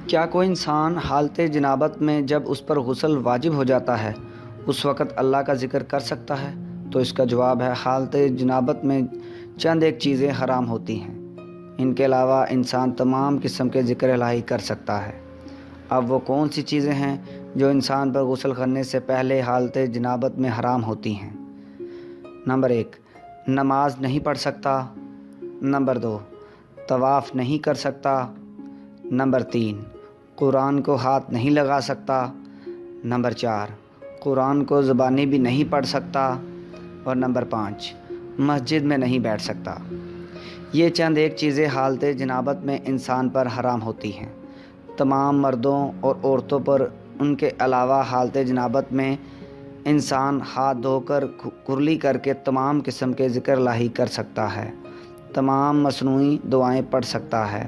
کیا کوئی انسان حالت جنابت میں جب اس پر غسل واجب ہو جاتا ہے اس وقت اللہ کا ذکر کر سکتا ہے؟ تو اس کا جواب ہے، حالت جنابت میں چند ایک چیزیں حرام ہوتی ہیں، ان کے علاوہ انسان تمام قسم کے ذکر الہی کر سکتا ہے۔ اب وہ کون سی چیزیں ہیں جو انسان پر غسل کرنے سے پہلے حالت جنابت میں حرام ہوتی ہیں؟ نمبر 1، نماز نہیں پڑھ سکتا۔ نمبر 2، طواف نہیں کر سکتا۔ نمبر 3، قرآن کو ہاتھ نہیں لگا سکتا۔ نمبر 4، قرآن کو زبانی بھی نہیں پڑھ سکتا۔ اور نمبر 5، مسجد میں نہیں بیٹھ سکتا۔ یہ چند ایک چیزیں حالت جنابت میں انسان پر حرام ہوتی ہیں۔ تمام مردوں اور عورتوں پر ان کے علاوہ حالت جنابت میں انسان ہاتھ دھو کر کرلی کر کے تمام قسم کے ذکر الہی کر سکتا ہے، تمام مصنوعی دعائیں پڑھ سکتا ہے،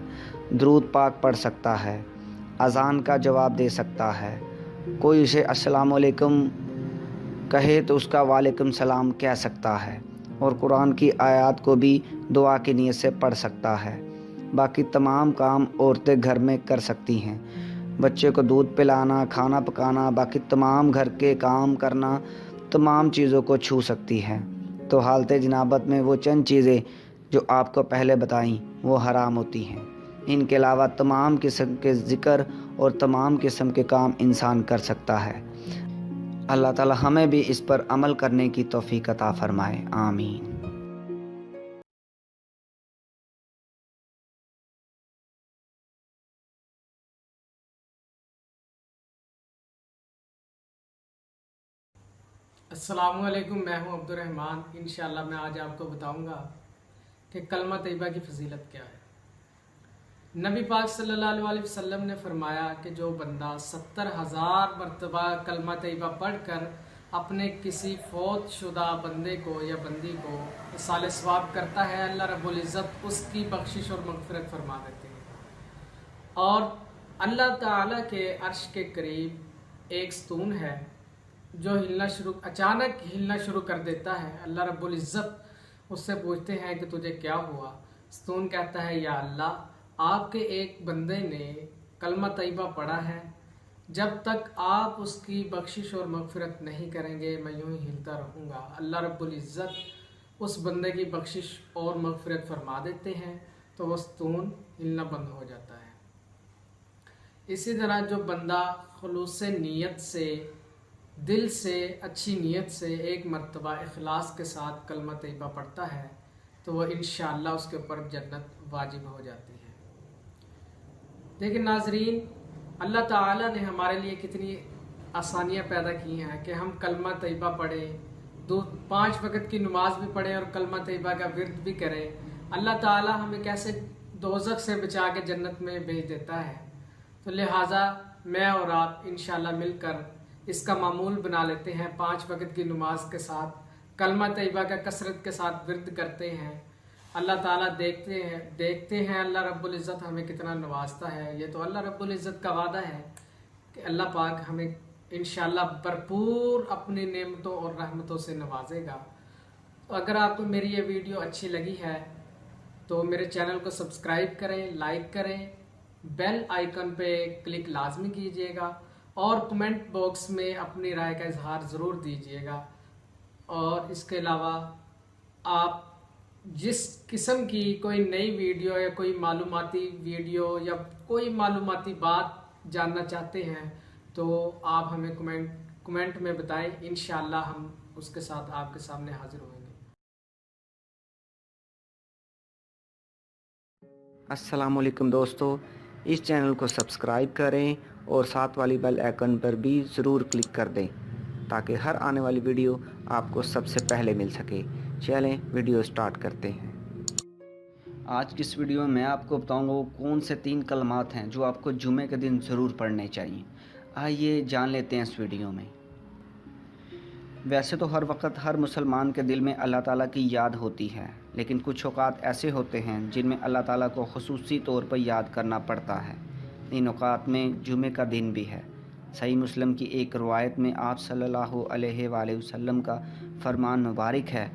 درود پاک پڑھ سکتا ہے، اذان کا جواب دے سکتا ہے۔ کوئی اسے السلام علیکم کہے تو اس کا وعلیکم السلام کہہ سکتا ہے، اور قرآن کی آیات کو بھی دعا کی نیت سے پڑھ سکتا ہے۔ باقی تمام کام عورتیں گھر میں کر سکتی ہیں، بچے کو دودھ پلانا، کھانا پکانا، باقی تمام گھر کے کام کرنا، تمام چیزوں کو چھو سکتی ہے۔ تو حالت جنابت میں وہ چند چیزیں جو آپ کو پہلے بتائیں وہ حرام ہوتی ہیں۔ ان کے علاوہ تمام قسم کے ذکر اور تمام قسم کے کام انسان کر سکتا ہے۔ اللہ تعالی ہمیں بھی اس پر عمل کرنے کی توفیق عطا فرمائے، آمین۔ السلام علیکم، میں ہوں عبد الرحمن۔ انشاءاللہ میں آج آپ کو بتاؤں گا کہ کلمہ طیبہ کی فضیلت کیا ہے۔ نبی پاک صلی اللہ علیہ وسلم نے فرمایا کہ جو بندہ 70,000 مرتبہ کلمہ طیبہ پڑھ کر اپنے کسی فوت شدہ بندے کو یا بندی کو ایصال ثواب کرتا ہے، اللہ رب العزت اس کی بخشش اور مغفرت فرما دیتے ہیں۔ اور اللہ تعالیٰ کے عرش کے قریب ایک ستون ہے جو اچانک ہلنا شروع کر دیتا ہے۔ اللہ رب العزت اس سے پوچھتے ہیں کہ تجھے کیا ہوا؟ ستون کہتا ہے، یا اللہ، آپ کے ایک بندے نے کلمہ طیبہ پڑھا ہے، جب تک آپ اس کی بخشش اور مغفرت نہیں کریں گے میں یوں ہی ہلتا رہوں گا۔ اللہ رب العزت اس بندے کی بخشش اور مغفرت فرما دیتے ہیں تو وہ ستون ہلنا بند ہو جاتا ہے۔ اسی طرح جو بندہ خلوص نیت سے، دل سے، اچھی نیت سے ایک مرتبہ اخلاص کے ساتھ کلمہ طیبہ پڑھتا ہے تو وہ انشاءاللہ اس کے اوپر جنت واجب ہو جاتی ہے۔ لیکن ناظرین، اللہ تعالیٰ نے ہمارے لیے کتنی آسانیاں پیدا کی ہیں کہ ہم کلمہ طیبہ پڑھیں، 5 وقت کی نماز بھی پڑھیں اور کلمہ طیبہ کا ورد بھی کریں۔ اللہ تعالیٰ ہمیں کیسے دوزخ سے بچا کے جنت میں بھیج دیتا ہے۔ تو لہٰذا میں اور آپ انشاءاللہ مل کر اس کا معمول بنا لیتے ہیں، 5 وقت کی نماز کے ساتھ کلمہ طیبہ کا کثرت کے ساتھ ورد کرتے ہیں۔ اللہ تعالیٰ دیکھتے ہیں اللہ رب العزت ہمیں کتنا نوازتا ہے۔ یہ تو اللہ رب العزت کا وعدہ ہے کہ اللہ پاک ہمیں انشاءاللہ بھرپور اپنی نعمتوں اور رحمتوں سے نوازے گا۔ تو اگر آپ کو میری یہ ویڈیو اچھی لگی ہے تو میرے چینل کو سبسکرائب کریں، لائک کریں، بیل آئیکن پہ کلک لازمی کیجیے گا، اور کمنٹ باکس میں اپنی رائے کا اظہار ضرور دیجیے گا۔ اور اس کے علاوہ آپ جس قسم کی کوئی نئی ویڈیو یا کوئی معلوماتی ویڈیو یا کوئی معلوماتی بات جاننا چاہتے ہیں تو آپ ہمیں کمنٹ میں بتائیں، انشاءاللہ ہم اس کے ساتھ آپ کے سامنے حاضر ہوئیں گے۔ السلام علیکم دوستو، اس چینل کو سبسکرائب کریں اور ساتھ والی بیل آئیکن پر بھی ضرور کلک کر دیں تاکہ ہر آنے والی ویڈیو آپ کو سب سے پہلے مل سکے۔ چلیں ویڈیو سٹارٹ کرتے ہیں۔ آج کی اس ویڈیو میں آپ کو بتاؤں گا وہ کون سے 3 کلمات ہیں جو آپ کو جمعے کے دن ضرور پڑھنے چاہیے۔ آئیے جان لیتے ہیں اس ویڈیو میں۔ ویسے تو ہر وقت ہر مسلمان کے دل میں اللہ تعالیٰ کی یاد ہوتی ہے، لیکن کچھ اوقات ایسے ہوتے ہیں جن میں اللہ تعالیٰ کو خصوصی طور پر یاد کرنا پڑتا ہے۔ ان اوقات میں جمعے کا دن بھی ہے۔ صحیح مسلم کی ایک روایت میں آپ صلی اللہ علیہ وآلہ وسلم کا فرمان مبارک ہے۔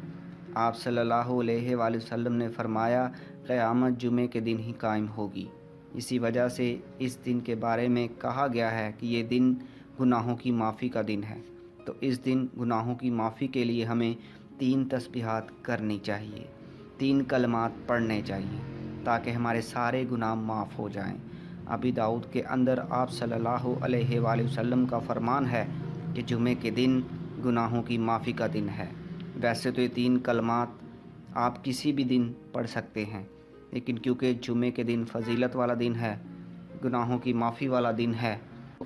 آپ صلی اللہ علیہ وآلہ وسلم نے فرمایا، قیامت جمعے کے دن ہی قائم ہوگی۔ اسی وجہ سے اس دن کے بارے میں کہا گیا ہے کہ یہ دن گناہوں کی معافی کا دن ہے۔ تو اس دن گناہوں کی معافی کے لیے ہمیں 3 تسبیحات کرنی چاہیے، 3 کلمات پڑھنے چاہیے تاکہ ہمارے سارے گناہ معاف ہو جائیں۔ ابی داؤد کے اندر آپ صلی اللہ علیہ وآلہ وسلم کا فرمان ہے کہ جمعے کے دن گناہوں کی معافی کا دن ہے۔ ویسے تو یہ 3 کلمات آپ کسی بھی دن پڑھ سکتے ہیں، لیکن کیونکہ جمعے کے دن فضیلت والا دن ہے، گناہوں کی معافی والا دن ہے،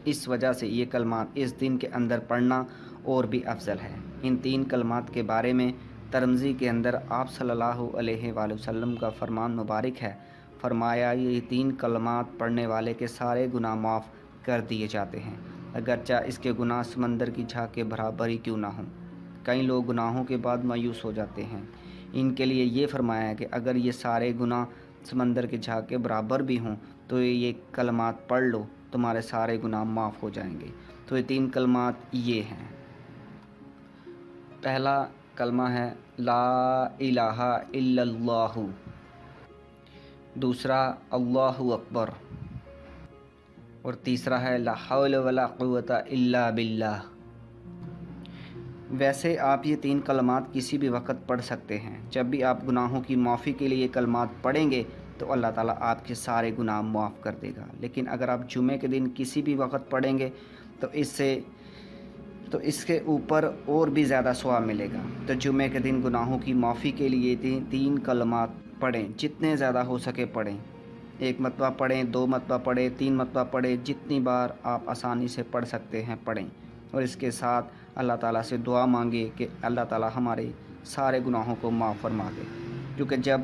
اس وجہ سے یہ کلمات اس دن کے اندر پڑھنا اور بھی افضل ہے۔ ان 3 کلمات کے بارے میں ترمذی کے اندر آپ صلی اللہ علیہ وآلہ وسلم کا فرمان مبارک ہے، فرمایا یہ 3 کلمات پڑھنے والے کے سارے گناہ معاف کر دیے جاتے ہیں، اگرچہ اس کے گناہ سمندر کی جھاگ کے برابر ہی کیوں نہ ہوں۔ کئی لوگ گناہوں کے بعد مایوس ہو جاتے ہیں، ان کے لیے یہ فرمایا ہے کہ اگر یہ سارے گناہ سمندر کی جھاگ کے برابر بھی ہوں تو یہ کلمات پڑھ لو، تمہارے سارے گناہ معاف ہو جائیں گے۔ تو یہ 3 کلمات یہ ہیں۔ پہلا کلمہ ہے لا الہ الا اللہ، دوسرا اللہ اکبر، اور تیسرا ہے لا حول ولا قوت الا باللہ۔ ویسے آپ یہ 3 کلمات کسی بھی وقت پڑھ سکتے ہیں۔ جب بھی آپ گناہوں کی معافی کے لیے یہ کلمات پڑھیں گے تو اللہ تعالیٰ آپ کے سارے گناہ معاف کر دے گا، لیکن اگر آپ جمعے کے دن کسی بھی وقت پڑھیں گے تو اس کے اوپر اور بھی زیادہ ثواب ملے گا۔ تو جمعے کے دن گناہوں کی معافی کے لیے 3 کلمات پڑھیں، جتنے زیادہ ہو سکے پڑھیں، 1 مرتبہ پڑھیں، 2 مرتبہ پڑھیں، 3 مرتبہ پڑھیں، جتنی بار آپ آسانی سے پڑھ سکتے ہیں پڑھیں، اور اس کے ساتھ اللہ تعالیٰ سے دعا مانگے کہ اللہ تعالیٰ ہمارے سارے گناہوں کو معاف فرما دے، کیونکہ جب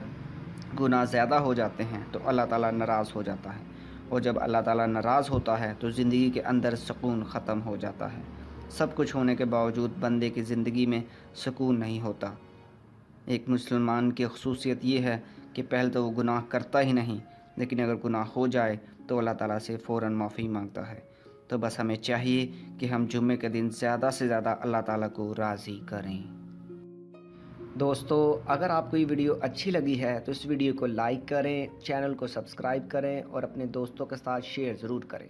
گناہ زیادہ ہو جاتے ہیں تو اللہ تعالیٰ ناراض ہو جاتا ہے، اور جب اللہ تعالیٰ ناراض ہوتا ہے تو زندگی کے اندر سکون ختم ہو جاتا ہے۔ سب کچھ ہونے کے باوجود بندے کی زندگی میں سکون نہیں ہوتا۔ ایک مسلمان کی خصوصیت یہ ہے کہ پہلے تو وہ گناہ کرتا ہی نہیں، لیکن اگر گناہ ہو جائے تو اللہ تعالیٰ سے فوراً معافی مانگتا ہے۔ تو بس ہمیں چاہیے کہ ہم جمعے کے دن زیادہ سے زیادہ اللہ تعالیٰ کو راضی کریں۔ دوستو، اگر آپ کو یہ ویڈیو اچھی لگی ہے تو اس ویڈیو کو لائک کریں، چینل کو سبسکرائب کریں اور اپنے دوستوں کے ساتھ شیئر ضرور کریں۔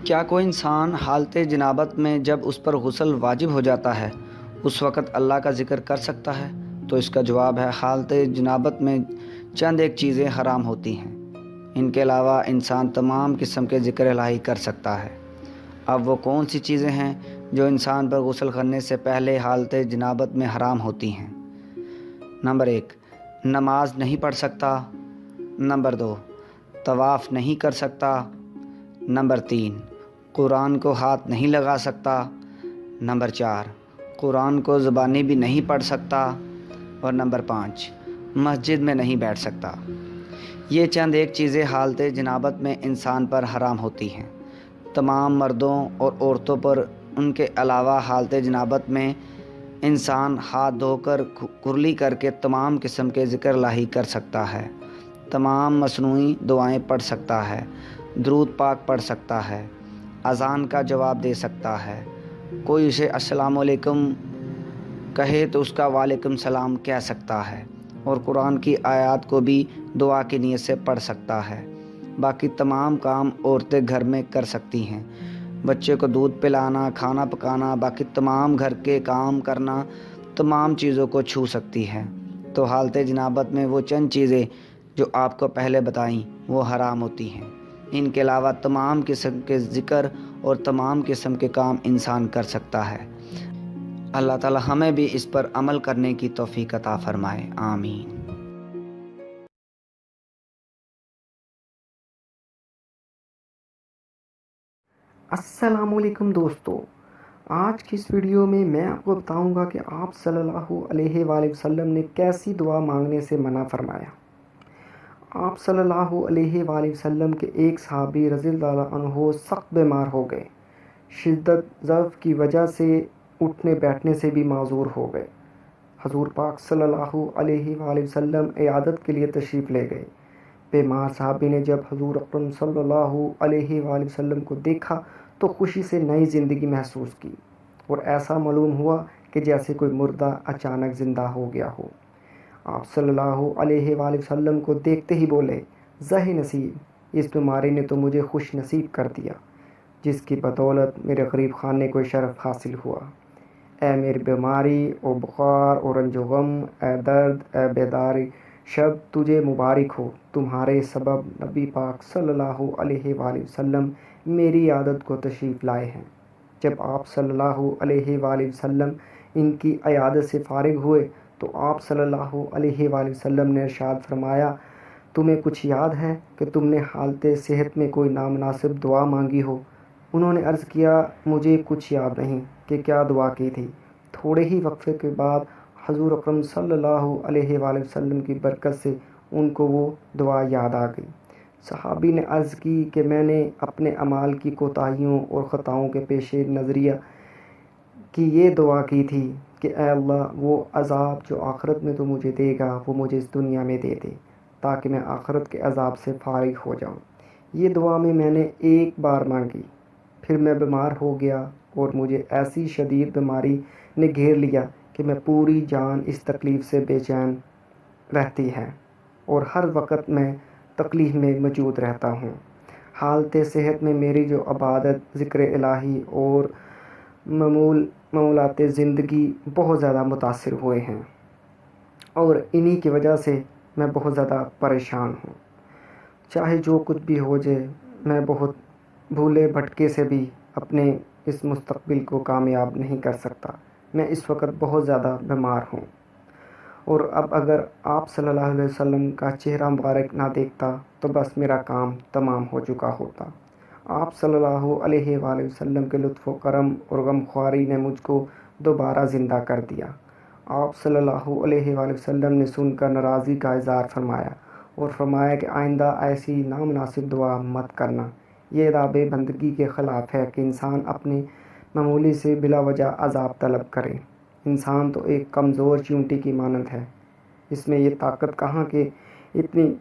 کیا کوئی انسان حالت جنابت میں جب اس پر غسل واجب ہو جاتا ہے اس وقت اللہ کا ذکر کر سکتا ہے؟ تو اس کا جواب ہے حالت جنابت میں چند ایک چیزیں حرام ہوتی ہیں، ان کے علاوہ انسان تمام قسم کے ذکر الہی کر سکتا ہے۔ اب وہ کون سی چیزیں ہیں جو انسان پر غسل کرنے سے پہلے حالت جنابت میں حرام ہوتی ہیں؟ نمبر 1، نماز نہیں پڑھ سکتا۔ نمبر 2، طواف نہیں کر سکتا۔ نمبر 3، قرآن کو ہاتھ نہیں لگا سکتا۔ نمبر 4، قرآن کو زبانی بھی نہیں پڑھ سکتا۔ اور نمبر 5، مسجد میں نہیں بیٹھ سکتا۔ یہ چند ایک چیزیں حالت جنابت میں انسان پر حرام ہوتی ہیں۔ تمام مردوں اور عورتوں پر ان کے علاوہ حالت جنابت میں انسان ہاتھ دھو کر کرلی کر کے تمام قسم کے ذکر الہی کر سکتا ہے، تمام مصنوعی دعائیں پڑھ سکتا ہے، درود پاک پڑھ سکتا ہے، اذان کا جواب دے سکتا ہے، کوئی اسے السلام علیکم کہے تو اس کا وعلیکم السلام کہہ سکتا ہے، اور قرآن کی آیات کو بھی دعا کی نیت سے پڑھ سکتا ہے۔ باقی تمام کام عورتیں گھر میں کر سکتی ہیں، بچے کو دودھ پلانا، کھانا پکانا، باقی تمام گھر کے کام کرنا، تمام چیزوں کو چھو سکتی ہے۔ تو حالت جنابت میں وہ چند چیزیں جو آپ کو پہلے بتائیں وہ حرام ہوتی ہیں، ان کے علاوہ تمام قسم کے ذکر اور تمام قسم کے کام انسان کر سکتا ہے۔ اللہ تعالی ہمیں بھی اس پر عمل کرنے کی توفیق عطا فرمائے، آمین۔ السلام علیکم دوستو، آج کی اس ویڈیو میں آپ کو بتاؤں گا کہ آپ صلی اللہ علیہ وآلہ وسلم نے کیسی دعا مانگنے سے منع فرمایا۔ آپ صلی اللہ علیہ وآلہ وسلم کے ایک صحابی رضی اللہ عنہ سخت بیمار ہو گئے، شدت ضعف کی وجہ سے اٹھنے بیٹھنے سے بھی معذور ہو گئے۔ حضور پاک صلی اللہ علیہ وآلہ وسلم عیادت کے لیے تشریف لے گئے۔ بیمار صحابی نے جب حضور اکرم صلی اللہ علیہ وآلہ وسلم کو دیکھا تو خوشی سے نئی زندگی محسوس کی، اور ایسا معلوم ہوا کہ جیسے کوئی مردہ اچانک زندہ ہو گیا ہو۔ आप सल्लल्लाहु अलैहि वसल्लम को देखते ही बोले, ज़हे नसीब, इस बीमारी ने तो मुझे खुश नसीब कर दिया जिसकी बदौलत मेरे गरीब खाने को शरफ़ हासिल हुआ। ए मेरी बीमारी, ओ बुखार, ओ रंजो गम, ए दर्द, ए बेदारी शब, तुझे मुबारक हो। तुम्हारे सबब नबी पाक सल्लल्लाहु अलैहि वसल्लम मेरी आदत को तशरीफ़ लाए हैं। जब आप सल्लल्लाहु अलैहि वसल्लम इनकी अयादत से फ़ारिग हुए तो आप सल्लल्लाहु अलैहि वसल्लम ने इरशाद फरमाया, तुम्हें कुछ याद है कि तुमने हालत सेहत में कोई नामनासिब दुआ मांगी हो? उन्होंने अर्ज़ किया, मुझे कुछ याद नहीं कि क्या दुआ की थी। थोड़े ही वक्फे के बाद हज़ूर अकरम सल्लल्लाहु अलैहि वसल्लम की बरकत से उनको वो दुआ याद आ गई। सहाबी ने अर्ज़ की कि मैंने अपने अमाल की कोताहियों और ख़ताओं के पेश नज़रिया की ये दुआ की थी कि ऐ अल्लाह, वो अज़ाब जो आखिरत में तो मुझे देगा वो मुझे इस दुनिया में दे दे ताकि मैं आखिरत के अज़ाब से फ़ारिग हो जाऊँ। ये दुआ में मैंने एक बार मांगी, फिर मैं बीमार हो गया और मुझे ऐसी शदीद बीमारी ने घेर लिया कि मैं पूरी जान इस तकलीफ़ से बेचैन रहती है और हर वक्त मैं तकलीफ़ में मौजूद रहता हूँ। हालत सेहत में मेरी जो इबादत, ज़िक्र इलाही और मामूलात ज़िंदगी बहुत ज़्यादा मुतासिर हुए हैं और इन्हीं की वजह से मैं बहुत ज़्यादा परेशान हूँ। चाहे जो कुछ भी हो जाए, मैं बहुत भूले भटके से भी अपने इस मुस्तक़बिल को कामयाब नहीं कर सकता। मैं इस वक्त बहुत ज़्यादा बीमार हूँ और अब अगर आप सल्लल्लाहु अलैहि वसल्लम का चेहरा मुबारक ना देखता तो बस मेरा काम तमाम हो चुका होता। आप सल्लल्लाहु अलैहि वसल्लम के लुत्फ़ व करम और गमख्वारी ने मुझको दोबारा ज़िंदा कर दिया। आप सल्लल्लाहु अलैहि वसल्लम ने सुनकर नाराज़गी का इज़हार फरमाया और फरमाया कि आइंदा ऐसी नामुनासिब दुआ मत करना। ये राबे बंदगी के ख़िलाफ़ है कि इंसान अपने मामूली से बिला वजह अज़ाब तलब करे। इंसान तो एक कमज़ोर चींटी की मानंद है, इसमें ये ताकत कहाँ कि इतनी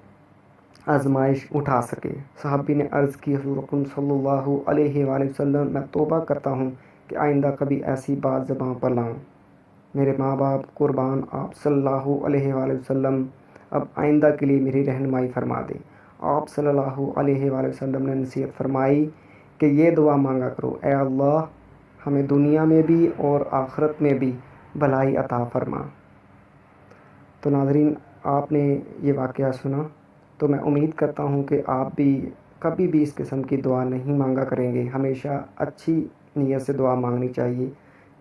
आजमाइश उठा सके। सहाबी ने अर्ज़ की, हुज़ूर सल्लल्लाहु अलैहि वसल्लम, मैं तौबा करता हूँ कि आइंदा कभी ऐसी बात ज़बान पर लाऊं। मेरे माँ बाप कुर्बान, आप सल्लल्लाहु अलैहि वसल्लम अब आइंदा के लिए मेरी रहनुमाई फरमा दें। आप सल्लल्लाहु अलैहि वसल्लम ने नसीहत फरमाई कि ये दुआ मांगा करो, ए अल्लाह, हमें दुनिया में भी और आखिरत में भी भलाई अता फरमा। तो नाज़रीन, आपने ये वाक़या सुना तो मैं उम्मीद करता हूँ कि आप भी कभी भी इस किस्म की दुआ नहीं मांगा करेंगे। हमेशा अच्छी नीयत से दुआ मांगनी चाहिए,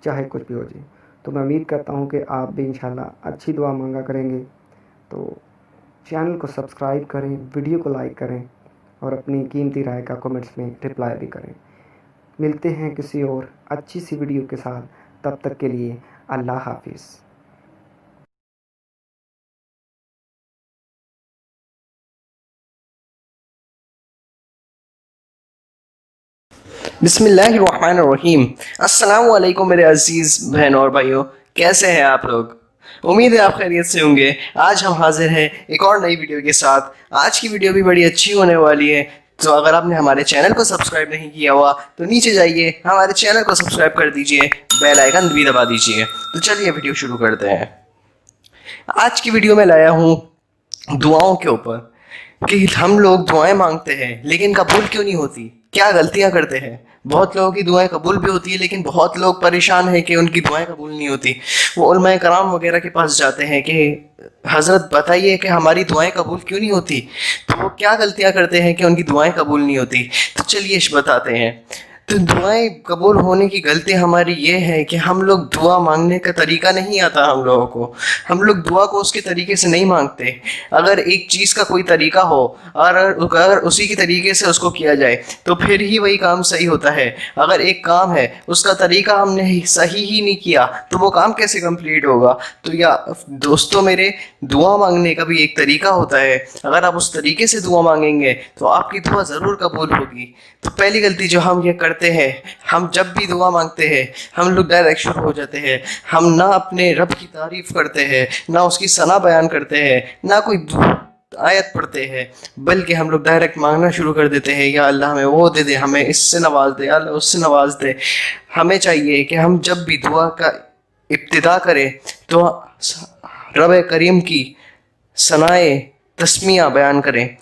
चाहे कुछ भी हो जाए। तो मैं उम्मीद करता हूँ कि आप भी इंशाल्लाह अच्छी दुआ मांगा करेंगे। तो चैनल को सब्सक्राइब करें, वीडियो को लाइक करें और अपनी कीमती राय का कमेंट्स में रिप्लाई भी करें। मिलते हैं किसी और अच्छी सी वीडियो के साथ, तब तक के लिए अल्लाह हाफिज़। बिस्मिल्लाहिर्रहमानिर्रहीम। अस्सलामु अलैकुम मेरे अजीज़ बहनों और भाइयों, कैसे हैं आप लोग? उम्मीद है आप खैरियत से होंगे। आज हम हाजिर हैं एक और नई वीडियो के साथ। आज की वीडियो भी बड़ी अच्छी होने वाली है, तो अगर आपने हमारे चैनल को सब्सक्राइब नहीं किया हुआ तो नीचे जाइए, हमारे चैनल को सब्सक्राइब कर दीजिए, बेल आइकन भी दबा दीजिए। तो चलिए वीडियो शुरू करते हैं। आज की वीडियो में लाया हूँ दुआओं के ऊपर कि हम लोग दुआएं मांगते हैं लेकिन कबूल क्यों नहीं होती, क्या गलतियां करते हैं। बहुत लोगों की दुआएं कबूल भी होती है लेकिन बहुत लोग परेशान हैं कि उनकी दुआएं कबूल नहीं होती। वो उलमाए कराम वगैरह के पास जाते हैं कि हजरत बताइए कि हमारी दुआएं कबूल क्यों नहीं होती। तो वो क्या गलतियां करते हैं कि उनकी दुआएं कबूल नहीं होती। तो चलिए बताते हैं। तो दुआएं कबूल होने की गलती हमारी ये है कि हम लोग दुआ मांगने का तरीका नहीं आता हम लोगों को। हम लोग दुआ को उसके तरीके से नहीं मांगते। अगर एक चीज़ का कोई तरीका हो और अगर उसी के तरीके से उसको किया जाए तो फिर ही वही काम सही होता है। अगर एक काम है उसका तरीका हमने सही ही नहीं किया तो वो काम कैसे कंप्लीट होगा। तो या दोस्तों मेरे, दुआ मांगने का भी एक तरीका होता है। अगर आप उस तरीके से दुआ मांगेंगे तो आपकी दुआ ज़रूर कबूल होगी। तो पहली गलती जो हम ये करते हैं, हम जब भी दुआ मांगते हैं हम लोग डायरेक्ट शुरू हो जाते हैं। हम ना अपने रब की तारीफ करते हैं, ना उसकी सना बयान करते हैं, ना कोई आयत पढ़ते हैं, बल्कि हम लोग डायरेक्ट मांगना शुरू कर देते हैं, या अल्लाह हमें वो दे दे, हमें इससे नवाज दे, अल्लाह उससे नवाज दे। हमें चाहिए कि हम जब भी दुआ का इब्तिदा करें तो रब करीम की सनाए तस्मिया बयान करें,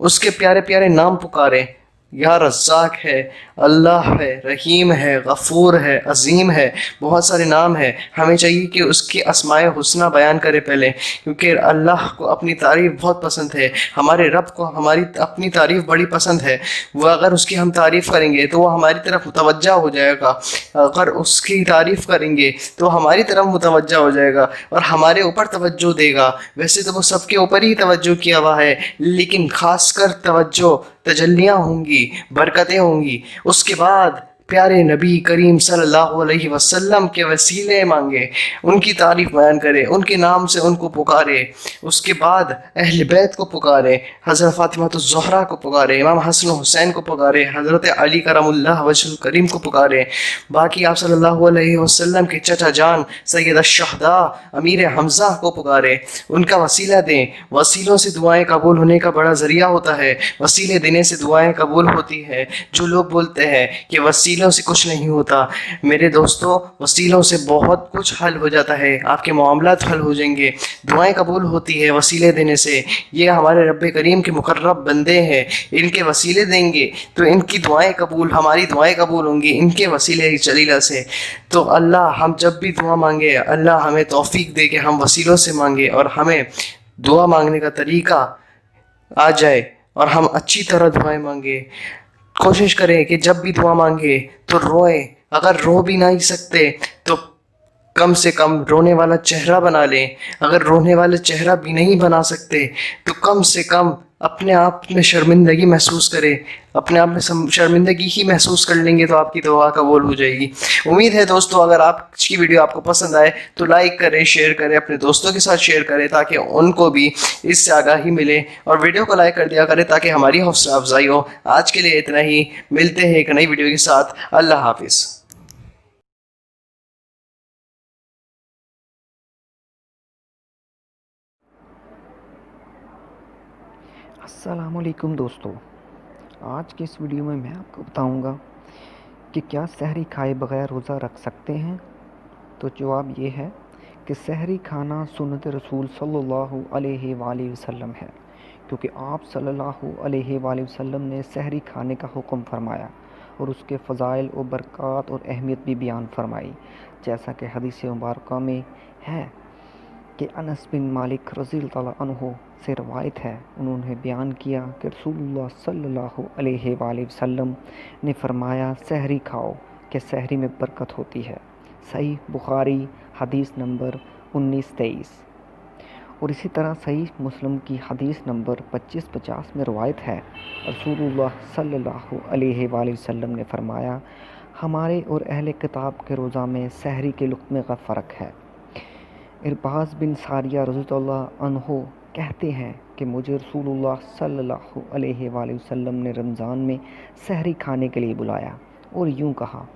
उसके प्यारे प्यारे नाम पुकारें। या रज़्ज़ाक है, अल्लाह है, रहीम है, गफ़ूर है, अज़ीम है, बहुत सारे नाम हैं। हमें चाहिए कि उसकी अस्माए हुस्ना बयान करें पहले, क्योंकि अल्लाह को अपनी तारीफ़ बहुत पसंद है, हमारे रब को हमारी अपनी तारीफ़ बड़ी पसंद है। वो अगर उसकी हम तारीफ़ करेंगे तो वो हमारी तरफ मुतवज्जा हो जाएगा, अगर उसकी तारीफ़ करेंगे तो हमारी तरफ मुतवज्जा हो जाएगा और हमारे ऊपर तवज्जो देगा। वैसे तो वो सबके ऊपर ही तवज्जो किया हुआ है, लेकिन खासकर तवज्जो तजल्लियाँ होंगी, बरकतें होंगी। उसके बाद प्यारे नबी करीम सल्लल्लाहु अलैहि वसल्लम के वसीले मांगे, उनकी तारीफ बयान करे, उनके नाम से उनको पुकारे। उसके बाद अहले बैत को पुकारे, हज़रत फ़ातिमा ज़हरा को पुकारे, इमाम हसन हुसैन को पुकारे, हज़रत अली करमुल्लाह वजहुल करीम को पुकारे। बाकी आप सल्लल्लाहु अलैहि वसल्लम के चचा जान सैयद अश-शुहदा अमीर हमज़ा को पुकारे, उनका वसीला दें। वसीलों से दुआएं कबूल होने का बड़ा ज़रिया होता है, वसीले देने से दुआएं कबूल होती है। जो लोग बोलते हैं कि वसीलों से कुछ नहीं होता, मेरे दोस्तों वसीलों से बहुत कुछ हल हो जाता है, आपके मामलात हल हो जाएंगे, दुआएं कबूल होती है वसीले देने से। ये हमारे रब करीम के मुकर्रब बंदे हैं, इनके वसीले देंगे तो इनकी दुआएं कबूल, हमारी दुआएं कबूल होंगी इनके वसीले जलीला से। तो अल्लाह हम जब भी दुआ मांगे, अल्लाह हमें तौफीक दे के हम वसीलों से मांगे और हमें दुआ मांगने का तरीका आ जाए और हम अच्छी तरह दुआएं मांगे। कोशिश करें कि जब भी दुआ मांगे तो रोएं, अगर रो भी नहीं सकते तो कम से कम रोने वाला चेहरा बना लें, अगर रोने वाला चेहरा भी नहीं बना सकते तो कम से कम अपने आप में शर्मिंदगी महसूस करें, अपने आप में शर्मिंदगी ही महसूस कर लेंगे तो आपकी दुआ कबूल हो जाएगी। उम्मीद है दोस्तों अगर आज की वीडियो आपको पसंद आए तो लाइक करें, शेयर करें, अपने दोस्तों के साथ शेयर करें ताकि उनको भी इससे आगाही मिले, और वीडियो को लाइक कर दिया करें ताकि हमारी हौसला अफजाई हो। आज के लिए इतना ही, मिलते हैं एक नई वीडियो के साथ। अल्लाह हाफिज़। अस्सलामुअलैकुम दोस्तों, आज की इस वीडियो में मैं आपको बताऊंगा कि क्या सहरी खाए बगैर रोज़ा रख सकते हैं। तो जवाब ये है कि सहरी खाना सुन्नत रसूल सल्लल्लाहु अलैहि वसल्लम है, क्योंकि आप सल्लल्लाहु अलैहि वसल्लम ने सहरी खाने का हुक्म फरमाया और उसके फ़ज़ाइल और बरक़ात और अहमियत भी बयान फरमाई। जैसा कि हदीस मुबारक में है कि अनस बिन मालिक रज़ियल्लाहु अन्हु से रवायत है, उन्होंने बयान किया कि रसूलुल्लाह सल्लल्लाहु अलैहि वसल्लम ने फरमाया, सहरी खाओ कि सहरी में बरकत होती है। सही बुखारी हदीस नंबर 1923। और इसी तरह सही मुस्लिम की हदीस नंबर 2550 में रवायत है, रसूलुल्लाह सल्लल्लाहु अलैहि वसल्लम ने फरमाया, हमारे और अहले किताब के रोज़ा में सहरी के लुक़्मे का फ़र्क है। इरबाज़ बिन सारिया रज़ियल्लाहु अन्हु कहते हैं कि मुझे रसूलुल्लाह सल्लल्लाहु अलैहि वसल्लम ने रमज़ान में सहरी खाने के लिए बुलाया और यूँ कहा,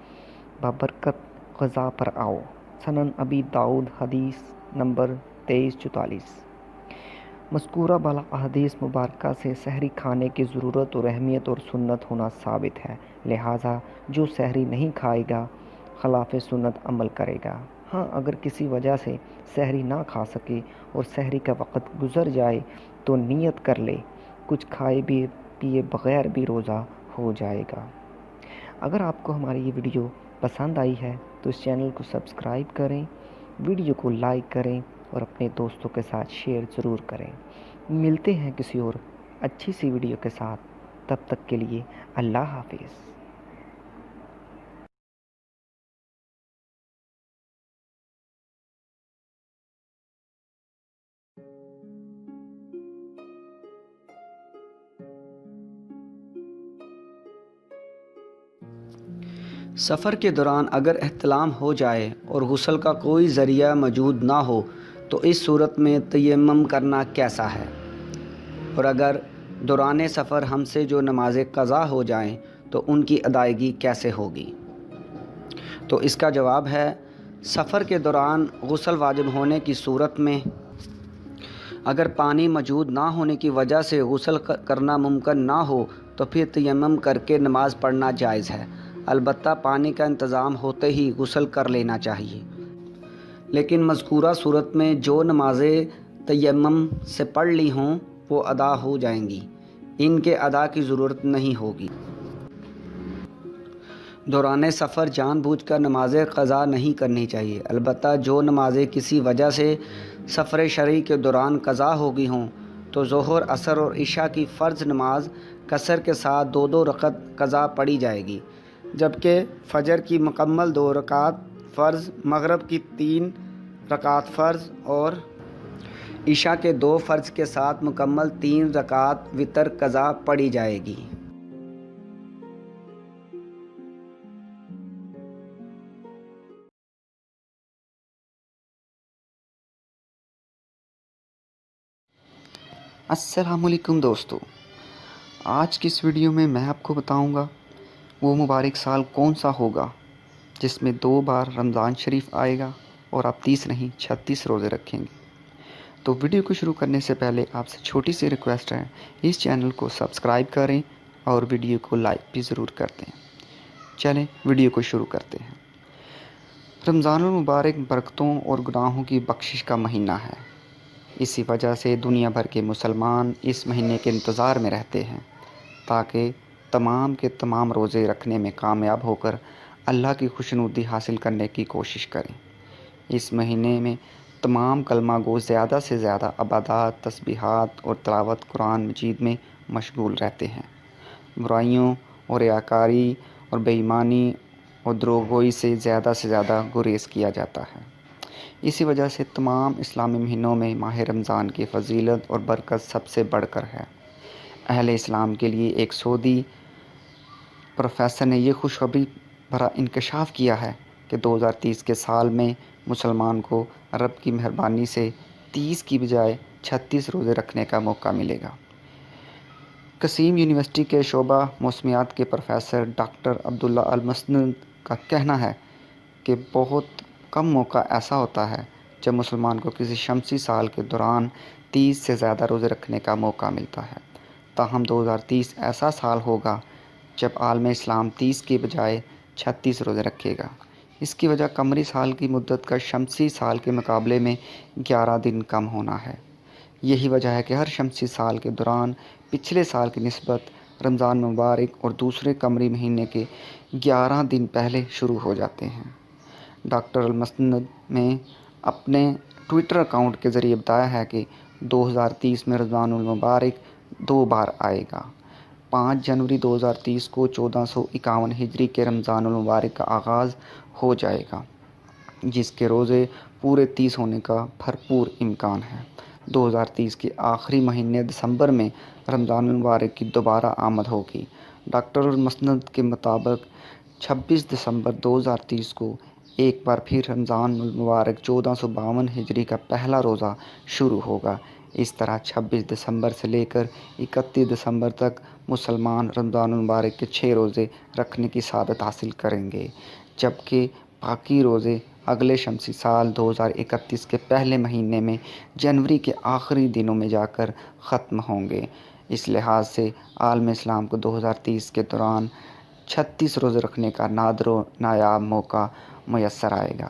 बाबरकत ग़ज़ा पर आओ। सनन अबी दाऊद हदीस नंबर 2344। मज़कूरा बाला हदीस मुबारका से सहरी खाने की ज़रूरत और अहमियत और सुन्नत होना साबित है, लिहाजा जो सहरी नहीं खाएगा खिलाफ़ सुन्नत अमल करेगा। हाँ, अगर किसी वजह से सहरी ना खा सके और सहरी का वक़्त गुज़र जाए तो नियत कर ले, कुछ खाए भी पिए बग़ैर भी रोज़ा हो जाएगा। अगर आपको हमारी ये वीडियो पसंद आई है तो इस चैनल को सब्सक्राइब करें, वीडियो को लाइक करें और अपने दोस्तों के साथ शेयर ज़रूर करें। मिलते हैं किसी और अच्छी सी वीडियो के साथ, तब तक के लिए अल्लाह हाफिज़। सफ़र के दौरान अगर एहतलाम हो जाए और गुस्ल का कोई ज़रिया मौजूद ना हो तो इस सूरत में तयम्मुम करना कैसा है, और अगर दौरान सफ़र हमसे जो नमाज़ें क़ज़ा हो जाएं तो उनकी अदायगी कैसे होगी। तो इसका जवाब है, सफ़र के दौरान गुस्ल वाजिब होने की सूरत में अगर पानी मौजूद ना होने की वजह से गुस्ल करना मुमकिन ना हो तो फिर तयम्मुम करके नमाज़ पढ़ना जायज़ है। अलबत्ता पानी का इंतज़ाम होते ही गुस्ल कर लेना चाहिए, لیکن مذکورہ صورت میں جو نمازیں تیمم سے پڑھ لی ہوں وہ ادا ہو جائیں گی، ان کے ادا کی ضرورت نہیں ہوگی۔ دوران سفر جان بوجھ کر نمازیں قضا نہیں کرنی چاہیے، البتہ جو نمازیں کسی وجہ سے سفر شرعی کے دوران قضا ہو گئی ہوں تو ظہر، عصر اور عشاء کی فرض نماز قصر کے ساتھ 2 رکعت قضا پڑھی جائے گی، جبکہ فجر کی مکمل 2 رکعت فرض، مغرب کی 3 رکعت فرض اور عشاء کے 2 فرض کے ساتھ مکمل 3 رکعت وتر قضا پڑھی جائے گی۔ السلام علیکم دوستو، آج کی اس ویڈیو میں آپ کو بتاؤں گا وہ مبارک سال کون سا ہوگا جس میں 2 بار رمضان شریف آئے گا اور آپ 30 نہیں 36 روزے رکھیں گے۔ تو ویڈیو کو شروع کرنے سے پہلے آپ سے چھوٹی سی ریکویسٹ ہے، اس چینل کو سبسکرائب کریں اور ویڈیو کو لائک بھی ضرور کر دیں۔ چلیں ویڈیو کو شروع کرتے ہیں۔ رمضان المبارک برکتوں اور گناہوں کی بخشش کا مہینہ ہے، اسی وجہ سے دنیا بھر کے مسلمان اس مہینے کے انتظار میں رہتے ہیں تاکہ تمام کے تمام روزے رکھنے میں کامیاب ہو کر اللہ کی خوشنودی حاصل کرنے کی کوشش کریں۔ اس مہینے میں تمام کلمہ گو زیادہ سے زیادہ عبادات، تسبیحات اور تلاوت قرآن مجید میں مشغول رہتے ہیں۔ برائیوں اور ریاکاری اور بے ایمانی اور دروغگوئی سے زیادہ گریز کیا جاتا ہے۔ اسی وجہ سے تمام اسلامی مہینوں میں ماہ رمضان کی فضیلت اور برکت سب سے بڑھ کر ہے۔ اہل اسلام کے لیے ایک سعودی پروفیسر نے یہ خوشخبری بھرا انکشاف کیا ہے کہ 2030 کے سال میں مسلمان کو رب کی مہربانی سے 30 کی بجائے 36 روزے رکھنے کا موقع ملے گا۔ قصیم یونیورسٹی کے شعبہ موسمیات کے پروفیسر ڈاکٹر عبداللہ المسند کا کہنا ہے کہ بہت کم موقع ایسا ہوتا ہے جب مسلمان کو کسی شمسی سال کے دوران 30 سے زیادہ روزے رکھنے کا موقع ملتا ہے، تاہم 2030 ایسا سال ہوگا جب عالم اسلام 30 کی بجائے 36 روزے رکھے گا۔ اس کی وجہ قمری سال کی مدت کا شمسی سال کے مقابلے میں 11 دن کم ہونا ہے۔ یہی وجہ ہے کہ ہر شمسی سال کے دوران پچھلے سال کی نسبت رمضان مبارک اور دوسرے قمری مہینے کے 11 دن پہلے شروع ہو جاتے ہیں۔ ڈاکٹر المسند نے اپنے ٹویٹر اکاؤنٹ کے ذریعے بتایا ہے کہ 2030 میں رمضان المبارک 2 بار آئے گا۔ 5 جنوری 2030 کو 1451 ہجری کے رمضان المبارک کا آغاز ہو جائے گا، جس کے روزے پورے 30 ہونے کا بھرپور امکان ہے۔ 2030 کے آخری مہینے دسمبر میں رمضان المبارک کی دوبارہ آمد ہوگی۔ ڈاکٹر المسند کے مطابق 26 دسمبر 2030 کو ایک بار پھر رمضان المبارک 1452 ہجری کا پہلا روزہ شروع ہوگا۔ اس طرح 26 دسمبر سے لے کر 31 دسمبر تک مسلمان رمضان المبارک کے 6 روزے رکھنے کی سعادت حاصل کریں گے، جبکہ باقی روزے اگلے شمسی سال 2031 کے پہلے مہینے میں جنوری کے آخری دنوں میں جا کر ختم ہوں گے۔ اس لحاظ سے عالم اسلام کو 2030 کے دوران 36 روزے رکھنے کا نادر و نایاب موقع میسر آئے گا۔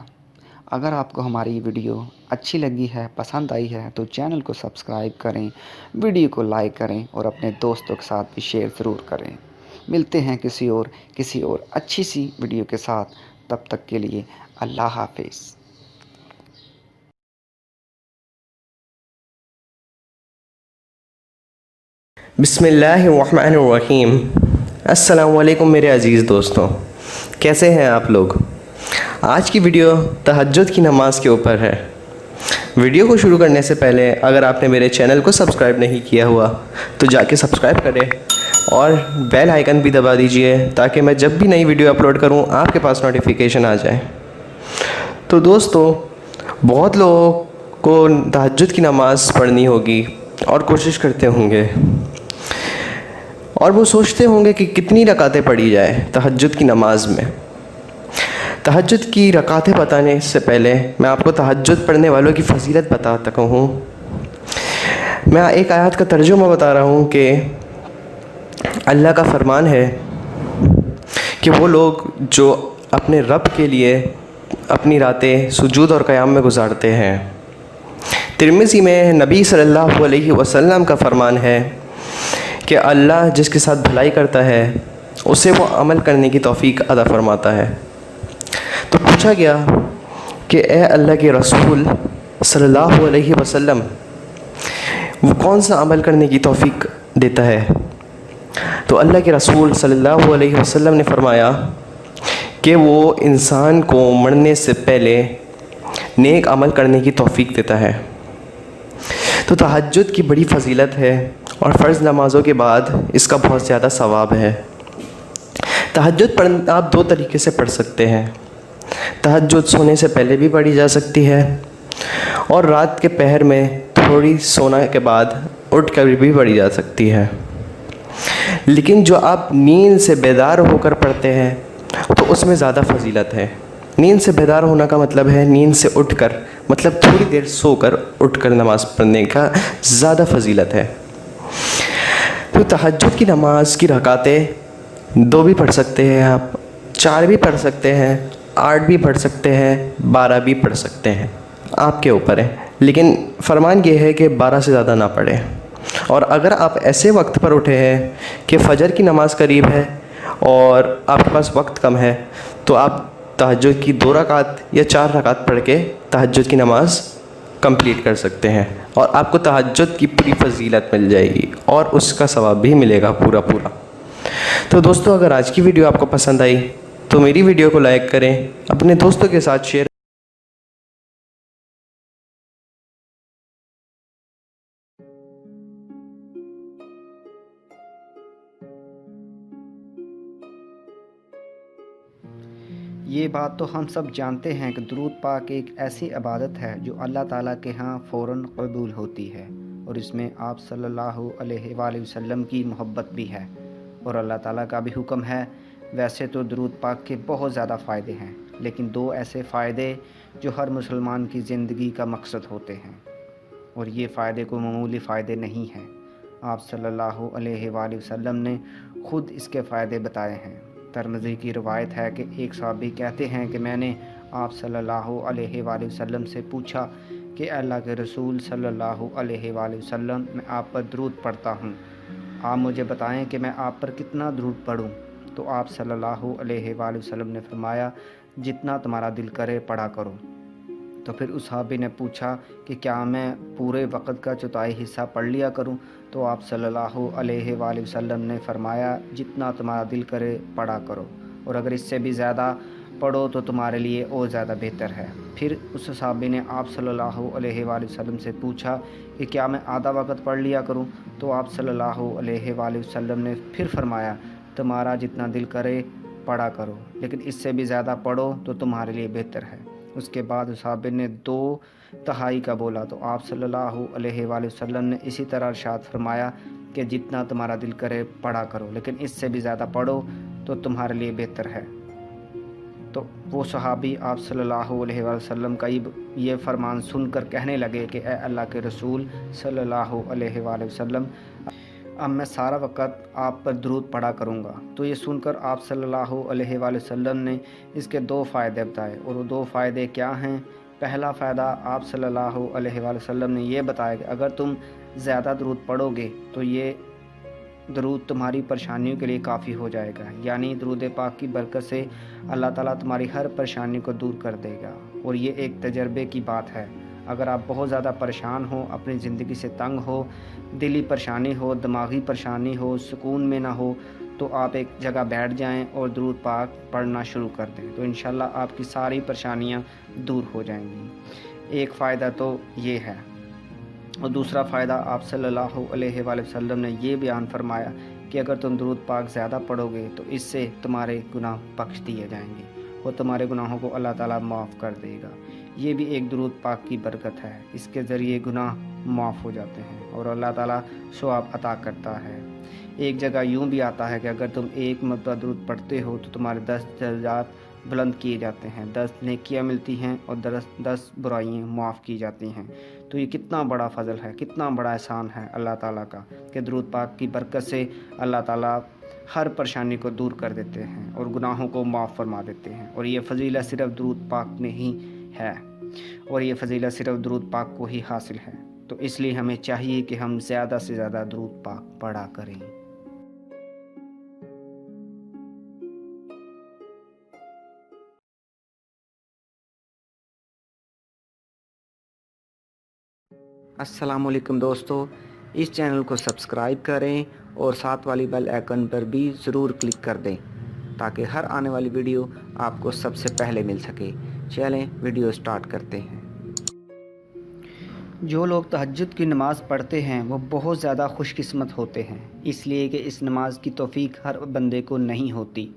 اگر آپ کو ہماری ویڈیو اچھی لگی ہے، پسند آئی ہے تو چینل کو سبسکرائب کریں، ویڈیو کو لائک کریں اور اپنے دوستوں کے ساتھ بھی شیئر ضرور کریں۔ ملتے ہیں کسی اور اچھی سی ویڈیو کے ساتھ، تب تک کے لیے اللہ حافظ۔ بسم اللہ الرحمن الرحیم۔ السلام علیکم میرے عزیز دوستوں، کیسے ہیں آپ لوگ؟ آج کی ویڈیو تہجد کی نماز کے اوپر ہے۔ ویڈیو کو شروع کرنے سے پہلے اگر آپ نے میرے چینل کو سبسکرائب نہیں کیا ہوا تو جا کے سبسکرائب کریں اور بیل آئیکن بھی دبا دیجئے تاکہ میں جب بھی نئی ویڈیو اپلوڈ کروں آپ کے پاس نوٹیفیکیشن آ جائے۔ تو دوستو، بہت لوگوں کو تہجد کی نماز پڑھنی ہوگی اور کوشش کرتے ہوں گے، اور وہ سوچتے ہوں گے کہ کتنی رکعتیں پڑھی جائے تہجد کی نماز میں۔ تہجد کی رکعتیں بتانے سے پہلے میں آپ کو تہجد پڑھنے والوں کی فضیلت بتاتا ہوں۔ میں ایک آیات کا ترجمہ بتا رہا ہوں کہ اللہ کا فرمان ہے کہ وہ لوگ جو اپنے رب کے لیے اپنی راتیں سجود اور قیام میں گزارتے ہیں۔ ترمذی میں نبی صلی اللہ علیہ وسلم کا فرمان ہے کہ اللہ جس کے ساتھ بھلائی کرتا ہے اسے وہ عمل کرنے کی توفیق عطا فرماتا ہے۔ تو پوچھا گیا کہ اے اللہ کے رسول صلی اللہ علیہ وسلم، وہ کون سا عمل کرنے کی توفیق دیتا ہے؟ تو اللہ کے رسول صلی اللہ علیہ وسلم نے فرمایا کہ وہ انسان کو مرنے سے پہلے نیک عمل کرنے کی توفیق دیتا ہے۔ تو تہجد کی بڑی فضیلت ہے اور فرض نمازوں کے بعد اس کا بہت زیادہ ثواب ہے۔ تہجد آپ دو طریقے سے پڑھ سکتے ہیں۔ تہجد سونے سے پہلے بھی پڑھی جا سکتی ہے اور رات کے پہر میں تھوڑی سونا کے بعد اٹھ کر بھی پڑھی جا سکتی ہے۔ لیکن جو آپ نیند سے بیدار ہو کر پڑھتے ہیں تو اس میں زیادہ فضیلت ہے۔ نیند سے بیدار ہونا کا مطلب ہے نیند سے اٹھ کر، مطلب تھوڑی دیر سو کر اٹھ کر نماز پڑھنے کا زیادہ فضیلت ہے۔ تو تہجد کی نماز کی رکعتیں 2 بھی پڑھ سکتے ہیں آپ، 4 بھی پڑھ سکتے ہیں، 8 بھی پڑھ سکتے ہیں، 12 بھی پڑھ سکتے ہیں، آپ کے اوپر ہے۔ لیکن فرمان یہ ہے کہ 12 سے زیادہ نہ پڑھیں۔ اور اگر آپ ایسے وقت پر اٹھے ہیں کہ فجر کی نماز قریب ہے اور آپ کے پاس وقت کم ہے تو آپ تہجد کی 2 رکعت یا 4 رکعت پڑھ کے تہجد کی نماز کمپلیٹ کر سکتے ہیں اور آپ کو تہجد کی پوری فضیلت مل جائے گی اور اس کا ثواب بھی ملے گا پورا۔ تو دوستو، اگر آج کی ویڈیو آپ کو پسند آئی تو میری ویڈیو کو لائک کریں، اپنے دوستوں کے ساتھ شیئر یہ بات تو ہم سب جانتے ہیں کہ درود پاک ایک ایسی عبادت ہے جو اللہ تعالیٰ کے ہاں فوراً قبول ہوتی ہے، اور اس میں آپ صلی اللہ علیہ وآلہ وسلم کی محبت بھی ہے اور اللہ تعالیٰ کا بھی حکم ہے۔ ویسے تو درود پاک کے بہت زیادہ فائدے ہیں، لیکن 2 ایسے فائدے جو ہر مسلمان کی زندگی کا مقصد ہوتے ہیں، اور یہ فائدے کوئی معمولی فائدے نہیں ہیں۔ آپ صلی اللہ علیہ وآلہ وسلم نے خود اس کے فائدے بتائے ہیں۔ ترمذی کی روایت ہے کہ ایک صحابی کہتے ہیں کہ میں نے آپ صلی اللہ علیہ وآلہ وسلم سے پوچھا کہ اللہ کے رسول صلی اللہ علیہ وآلہ وسلم، میں آپ پر درود پڑھتا ہوں، آپ مجھے بتائیں کہ میں آپ پر کتنا درود پڑھوں؟ تو آپ صلی اللہ علیہ وآلہ وسلم نے فرمایا، جتنا تمہارا دل کرے پڑھا کرو۔ تو پھر اس صحابی نے پوچھا کہ کیا میں پورے وقت کا چوتھائی حصہ پڑھ لیا کروں؟ تو آپ صلی اللہ علیہ وآلہ وسلم نے فرمایا، جتنا تمہارا دل کرے پڑھا کرو، اور اگر اس سے بھی زیادہ پڑھو تو تمہارے لیے اور زیادہ بہتر ہے۔ پھر اس صحابی نے آپ صلی اللہ علیہ وآلہ وسلم سے پوچھا کہ کیا میں آدھا وقت پڑھ لیا کروں؟ تو آپ صلی اللہ علیہ وآلہ وسلم نے پھر فرمایا، تمہارا جتنا دل کرے پڑھا کرو، لیکن اس سے بھی زیادہ پڑھو تو تمہارے لیے بہتر ہے۔ اس کے بعد صحابی نے 2/3 کا بولا تو آپ صلی اللہ علیہ وآلہ وسلم نے اسی طرح ارشاد فرمایا کہ جتنا تمہارا دل کرے پڑھا کرو، لیکن اس سے بھی زیادہ پڑھو تو تمہارے لیے بہتر ہے۔ تو وہ صحابی آپ صلی اللہ علیہ وآلہ وسلم کا یہ فرمان سن کر کہنے لگے کہ اے اللہ کے رسول صلی اللہ علیہ وآلہ وسلم، اب میں سارا وقت آپ پر درود پڑھا کروں گا۔ تو یہ سن کر آپ صلی اللہ علیہ وآلہ وسلم نے اس کے 2 فائدے بتائے، اور وہ 2 فائدے کیا ہیں؟ پہلا فائدہ آپ صلی اللہ علیہ وآلہ وسلم نے یہ بتایا کہ اگر تم زیادہ درود پڑھو گے تو یہ درود تمہاری پریشانیوں کے لیے کافی ہو جائے گا، یعنی درود پاک کی برکت سے اللہ تعالیٰ تمہاری ہر پریشانی کو دور کر دے گا۔ اور یہ ایک تجربے کی بات ہے، اگر آپ بہت زیادہ پریشان ہو، اپنی زندگی سے تنگ ہو، دلی پریشانی ہو، دماغی پریشانی ہو، سکون میں نہ ہو، تو آپ ایک جگہ بیٹھ جائیں اور درود پاک پڑھنا شروع کر دیں، تو انشاءاللہ آپ کی ساری پریشانیاں دور ہو جائیں گی۔ ایک فائدہ تو یہ ہے، اور دوسرا فائدہ آپ صلی اللہ علیہ وآلہ وسلم نے یہ بیان فرمایا کہ اگر تم درود پاک زیادہ پڑھو گے تو اس سے تمہارے گناہ بخش دیے جائیں گے اور تمہارے گناہوں کو اللہ تعالیٰ معاف کر دے گا۔ یہ بھی ایک درود پاک کی برکت ہے، اس کے ذریعے گناہ معاف ہو جاتے ہیں اور اللہ تعالیٰ ثواب عطا کرتا ہے۔ ایک جگہ یوں بھی آتا ہے کہ اگر تم 1 مرتبہ درود پڑھتے ہو تو تمہارے 10 درجات بلند کیے جاتے ہیں، 10 نیکیاں ملتی ہیں اور 10 برائیاں معاف کی جاتی ہیں۔ تو یہ کتنا بڑا فضل ہے، کتنا بڑا احسان ہے اللہ تعالیٰ کا کہ درود پاک کی برکت سے اللہ تعالیٰ ہر پریشانی کو دور کر دیتے ہیں اور گناہوں کو معاف فرما دیتے ہیں، اور یہ فضیلت صرف درود پاک میں ہی ہے، اور یہ فضیلت صرف درود پاک کو ہی حاصل ہے۔ تو اس لیے ہمیں چاہیے کہ ہم زیادہ سے زیادہ درود پاک پڑھا کریں۔ السلام علیکم دوستو، اس چینل کو سبسکرائب کریں اور ساتھ والی بیل آئیکن پر بھی ضرور کلک کر دیں تاکہ ہر آنے والی ویڈیو آپ کو سب سے پہلے مل سکے۔ چلیں ویڈیو سٹارٹ کرتے ہیں۔ جو لوگ تہجد کی نماز پڑھتے ہیں وہ بہت زیادہ خوش قسمت ہوتے ہیں، اس لیے کہ اس نماز کی توفیق ہر بندے کو نہیں ہوتی۔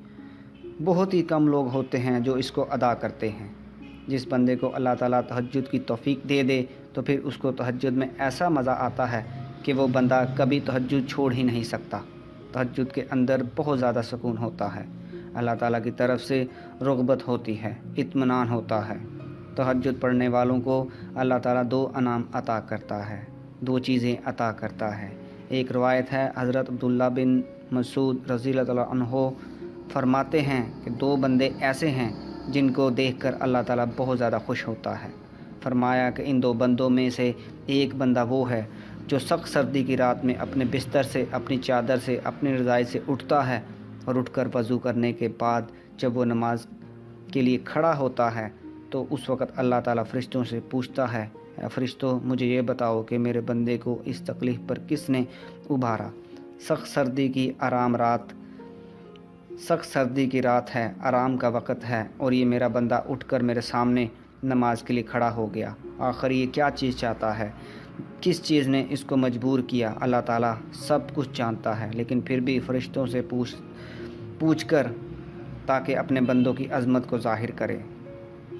بہت ہی کم لوگ ہوتے ہیں جو اس کو ادا کرتے ہیں۔ جس بندے کو اللہ تعالیٰ تہجد کی توفیق دے دے تو پھر اس کو تہجد میں ایسا مزہ آتا ہے کہ وہ بندہ کبھی تہجد چھوڑ ہی نہیں سکتا۔ تہجد کے اندر بہت زیادہ سکون ہوتا ہے، اللہ تعالیٰ کی طرف سے رغبت ہوتی ہے، اطمینان ہوتا ہے۔ تہجد پڑھنے والوں کو اللہ تعالیٰ 2 انعام عطا کرتا ہے، 2 چیزیں عطا کرتا ہے۔ ایک روایت ہے، حضرت عبداللہ بن مسعود رضی اللہ تعالیٰ عنہ فرماتے ہیں کہ 2 بندے ایسے ہیں جن کو دیکھ کر اللہ تعالیٰ بہت زیادہ خوش ہوتا ہے۔ فرمایا کہ ان 2 بندوں میں سے ایک بندہ وہ ہے جو سخت سردی کی رات میں اپنے بستر سے، اپنی چادر سے، اپنی رضائی سے اٹھتا ہے اور اٹھ کر وضو کرنے کے بعد جب وہ نماز کے لیے کھڑا ہوتا ہے تو اس وقت اللہ تعالیٰ فرشتوں سے پوچھتا ہے، اے فرشتوں مجھے یہ بتاؤ کہ میرے بندے کو اس تکلیف پر کس نے ابھارا۔ سخت سردی کی رات ہے، آرام کا وقت ہے، اور یہ میرا بندہ اٹھ کر میرے سامنے نماز کے لیے کھڑا ہو گیا۔ آخر یہ کیا چیز چاہتا ہے، کس چیز نے اس کو مجبور کیا؟ اللہ تعالیٰ سب کچھ جانتا ہے، لیکن پھر بھی فرشتوں سے پوچھ کر تاکہ اپنے بندوں کی عظمت کو ظاہر کرے۔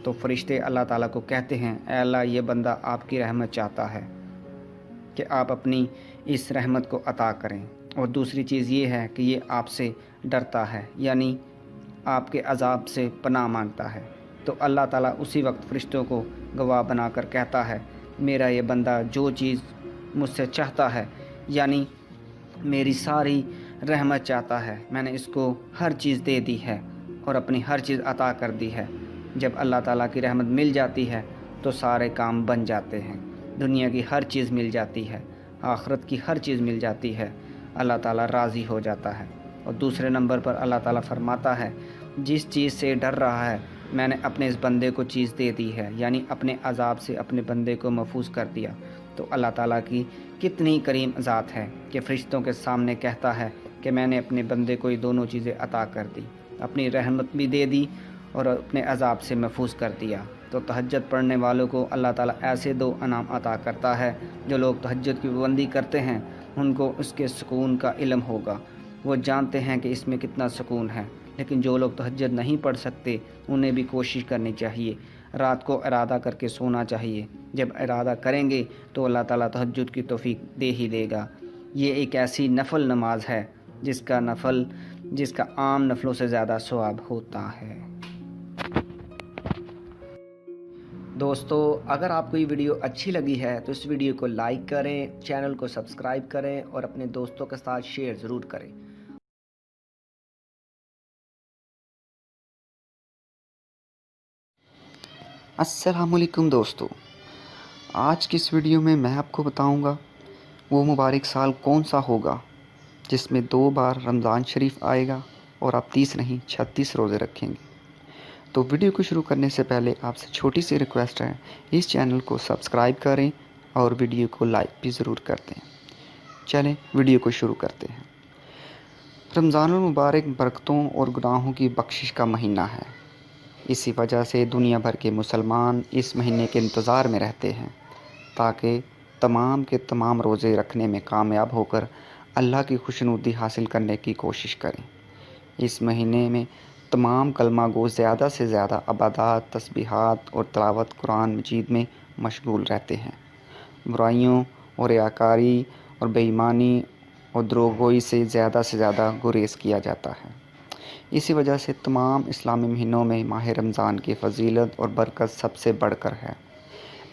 تو فرشتے اللہ تعالیٰ کو کہتے ہیں، اے اللہ یہ بندہ آپ کی رحمت چاہتا ہے کہ آپ اپنی اس رحمت کو عطا کریں، اور دوسری چیز یہ ہے کہ یہ آپ سے ڈرتا ہے، یعنی آپ کے عذاب سے پناہ مانگتا ہے۔ تو اللہ تعالیٰ اسی وقت فرشتوں کو گواہ بنا کر کہتا ہے، میرا یہ بندہ جو چیز مجھ سے چاہتا ہے، یعنی میری ساری رحمت چاہتا ہے، میں نے اس کو ہر چیز دے دی ہے اور اپنی ہر چیز عطا کر دی ہے۔ جب اللہ تعالیٰ کی رحمت مل جاتی ہے تو سارے کام بن جاتے ہیں، دنیا کی ہر چیز مل جاتی ہے، آخرت کی ہر چیز مل جاتی ہے، اللہ تعالیٰ راضی ہو جاتا ہے۔ اور دوسرے نمبر پر اللہ تعالیٰ فرماتا ہے، جس چیز سے ڈر رہا ہے میں نے اپنے اس بندے کو چیز دے دی ہے، یعنی اپنے عذاب سے اپنے بندے کو محفوظ کر دیا۔ تو اللہ تعالیٰ کی کتنی کریم ذات ہے کہ فرشتوں کے سامنے کہتا ہے کہ میں نے اپنے بندے کو یہ دونوں چیزیں عطا کر دی، اپنی رحمت بھی دے دی اور اپنے عذاب سے محفوظ کر دیا۔ تو تہجد پڑھنے والوں کو اللہ تعالیٰ ایسے 2 انعام عطا کرتا ہے۔ جو لوگ تہجد کی پابندی کرتے ہیں ان کو اس کے سکون کا علم ہوگا، وہ جانتے ہیں کہ اس میں کتنا سکون ہے۔ لیکن جو لوگ تہجد نہیں پڑھ سکتے انہیں بھی کوشش کرنی چاہیے، رات کو ارادہ کر کے سونا چاہیے۔ جب ارادہ کریں گے تو اللہ تعالیٰ تہجد کی توفیق دے ہی دے گا۔ یہ ایک ایسی نفل نماز ہے جس کا عام نفلوں سے زیادہ ثواب ہوتا ہے۔ دوستو اگر آپ کو یہ ویڈیو اچھی لگی ہے تو اس ویڈیو کو لائک کریں، چینل کو سبسکرائب کریں اور اپنے دوستوں کے ساتھ شیئر ضرور کریں۔ السلام علیکم دوستو، آج کی اس ویڈیو میں آپ کو بتاؤں گا وہ مبارک سال کون سا ہوگا جس میں 2 بار رمضان شریف آئے گا اور آپ 30 نہیں 36 روزے رکھیں گے۔ تو ویڈیو کو شروع کرنے سے پہلے آپ سے چھوٹی سی ریکویسٹ ہے، اس چینل کو سبسکرائب کریں اور ویڈیو کو لائک بھی ضرور کر دیں۔ چلیں ویڈیو کو شروع کرتے ہیں۔ رمضان المبارک برکتوں اور گناہوں کی بخشش کا مہینہ ہے، اسی وجہ سے دنیا بھر کے مسلمان اس مہینے کے انتظار میں رہتے ہیں تاکہ تمام کے تمام روزے رکھنے میں کامیاب ہو کر اللہ کی خوشنودی حاصل کرنے کی کوشش کریں۔ اس مہینے میں تمام کلمہ گو زیادہ سے زیادہ عبادات، تسبیحات اور تلاوت قرآن مجید میں مشغول رہتے ہیں۔ برائیوں اور ریاکاری اور بے ایمانی اور دروغگوئی سے زیادہ گریز کیا جاتا ہے۔ اسی وجہ سے تمام اسلامی مہینوں میں ماہ رمضان کی فضیلت اور برکت سب سے بڑھ کر ہے۔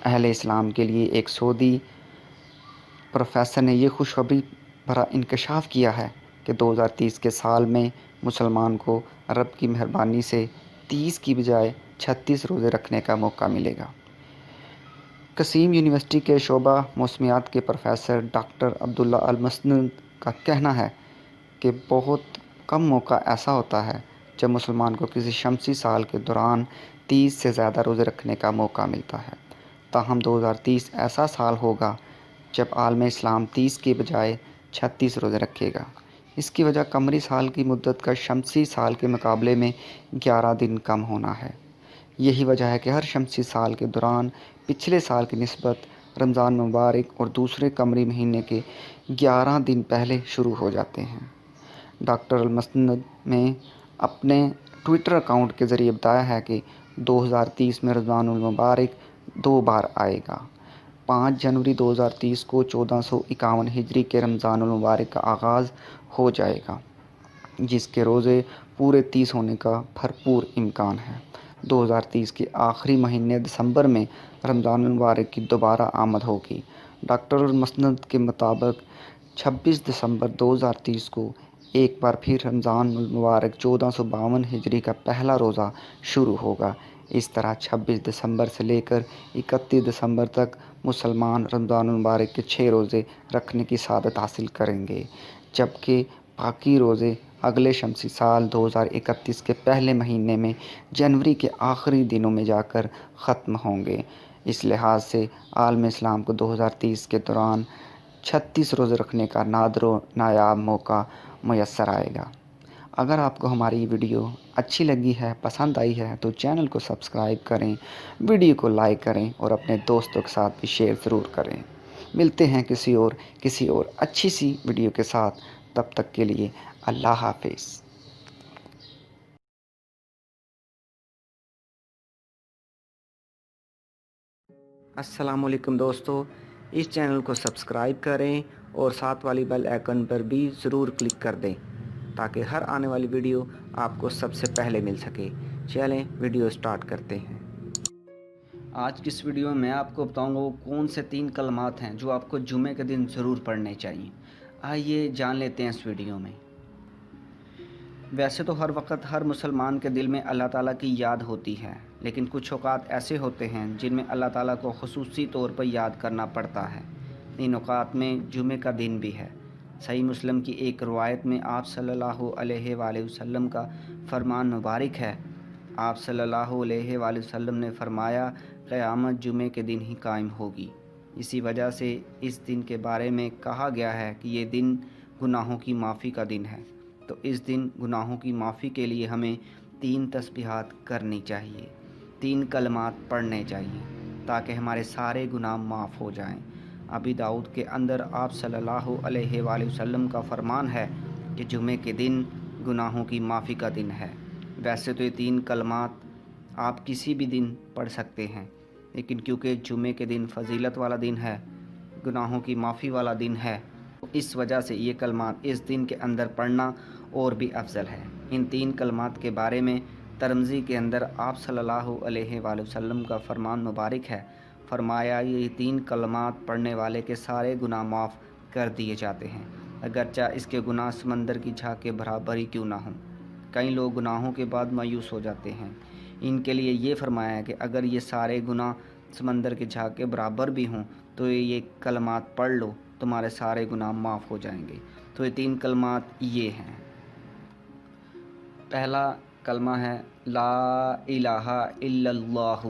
اہل اسلام کے لیے ایک سعودی پروفیسر نے یہ خوشخبری بھرا انکشاف کیا ہے کہ 2030 کے سال میں مسلمان کو رب کی مہربانی سے 30 کی بجائے 36 روزے رکھنے کا موقع ملے گا۔ قصیم یونیورسٹی کے شعبہ موسمیات کے پروفیسر ڈاکٹر عبداللہ المسند کا کہنا ہے کہ بہت کم موقع ایسا ہوتا ہے جب مسلمان کو کسی شمسی سال کے دوران 30 سے زیادہ روزے رکھنے کا موقع ملتا ہے، تاہم 2030 ایسا سال ہوگا جب عالم اسلام 30 کے بجائے 36 روزے رکھے گا۔ اس کی وجہ قمری سال کی مدت کا شمسی سال کے مقابلے میں 11 دن کم ہونا ہے۔ یہی وجہ ہے کہ ہر شمسی سال کے دوران پچھلے سال کی نسبت رمضان مبارک اور دوسرے قمری مہینے کے 11 دن پہلے شروع ہو جاتے ہیں۔ ڈاکٹر المسند نے اپنے ٹویٹر اکاؤنٹ کے ذریعے بتایا ہے کہ 2030 میں رمضان المبارک 2 بار آئے گا۔ 5 جنوری 2030 کو 1451 ہجری کے رمضان المبارک کا آغاز ہو جائے گا، جس کے روزے پورے 30 ہونے کا بھرپور امکان ہے۔ 2030 کے آخری مہینے دسمبر میں رمضان المبارک کی دوبارہ آمد ہوگی۔ ڈاکٹر المسند کے مطابق 26 دسمبر 2030 کو ایک بار پھر رمضان المبارک 1452 ہجری کا پہلا روزہ شروع ہوگا۔ اس طرح 26 دسمبر سے لے کر 31 دسمبر تک مسلمان رمضان المبارک کے 6 روزے رکھنے کی سعادت حاصل کریں گے، جبکہ باقی روزے اگلے شمسی سال 2031 کے پہلے مہینے میں جنوری کے آخری دنوں میں جا کر ختم ہوں گے۔ اس لحاظ سے عالم اسلام کو 2030 کے دوران 36 روزے رکھنے کا نادر و نایاب موقع میسر آئے گا۔ اگر آپ کو ہماری یہ ویڈیو اچھی لگی ہے، پسند آئی ہے تو چینل کو سبسکرائب کریں، ویڈیو کو لائک کریں اور اپنے دوستوں کے ساتھ بھی شیئر ضرور کریں۔ ملتے ہیں کسی اور اچھی سی ویڈیو کے ساتھ، تب تک کے لیے اللہ حافظ۔ السلام علیکم دوستو، اس چینل کو سبسکرائب کریں اور ساتھ والی بیل آئیکن پر بھی ضرور کلک کر دیں تاکہ ہر آنے والی ویڈیو آپ کو سب سے پہلے مل سکے۔ چلیں ویڈیو سٹارٹ کرتے ہیں۔ آج کی اس ویڈیو میں میں آپ کو بتاؤں گا وہ کون سے 3 کلمات ہیں جو آپ کو جمعے کے دن ضرور پڑھنے چاہیے۔ آئیے جان لیتے ہیں اس ویڈیو میں۔ ویسے تو ہر وقت ہر مسلمان کے دل میں اللہ تعالیٰ کی یاد ہوتی ہے، لیکن کچھ اوقات ایسے ہوتے ہیں جن میں اللہ تعالیٰ کو خصوصی طور پر یاد کرنا پڑتا ہے۔ ان اوقات میں جمعے کا دن بھی ہے۔ صحیح مسلم کی ایک روایت میں آپ صلی اللہ علیہ وآلہ وسلم کا فرمان مبارک ہے۔ آپ صلی اللہ علیہ وآلہ وسلم نے فرمایا، قیامت جمعے کے دن ہی قائم ہوگی۔ اسی وجہ سے اس دن کے بارے میں کہا گیا ہے کہ یہ دن گناہوں کی معافی کا دن ہے۔ تو اس دن گناہوں کی معافی کے لیے ہمیں 3 تسبیحات کرنی چاہیے، 3 کلمات پڑھنے چاہیے تاکہ ہمارے سارے گناہ معاف ہو جائیں۔ ابی داؤد کے اندر آپ صلی اللہ علیہ وآلہ وسلم کا فرمان ہے کہ جمعے کے دن گناہوں کی معافی کا دن ہے۔ ویسے تو یہ 3 کلمات آپ کسی بھی دن پڑھ سکتے ہیں، لیکن کیونکہ جمعے کے دن فضیلت والا دن ہے، گناہوں کی معافی والا دن ہے، اس وجہ سے یہ کلمات اس دن کے اندر پڑھنا اور بھی افضل ہے۔ ان 3 کلمات کے بارے میں ترمذی کے اندر آپ صلی اللہ علیہ وآلہ وسلم کا فرمان مبارک ہے، فرمایا یہ 3 کلمات پڑھنے والے کے سارے گناہ معاف کر دیے جاتے ہیں، اگرچہ اس کے گناہ سمندر کی جھاگ کے برابر ہی کیوں نہ ہوں۔ کئی لوگ گناہوں کے بعد مایوس ہو جاتے ہیں، ان کے لیے یہ فرمایا ہے کہ اگر یہ سارے گناہ سمندر کی جھاگ کے برابر بھی ہوں تو یہ کلمات پڑھ لو، تمہارے سارے گناہ معاف ہو جائیں گے۔ تو یہ 3 کلمات یہ ہیں۔ پہلا کلمہ ہے لا الہ الا اللہ،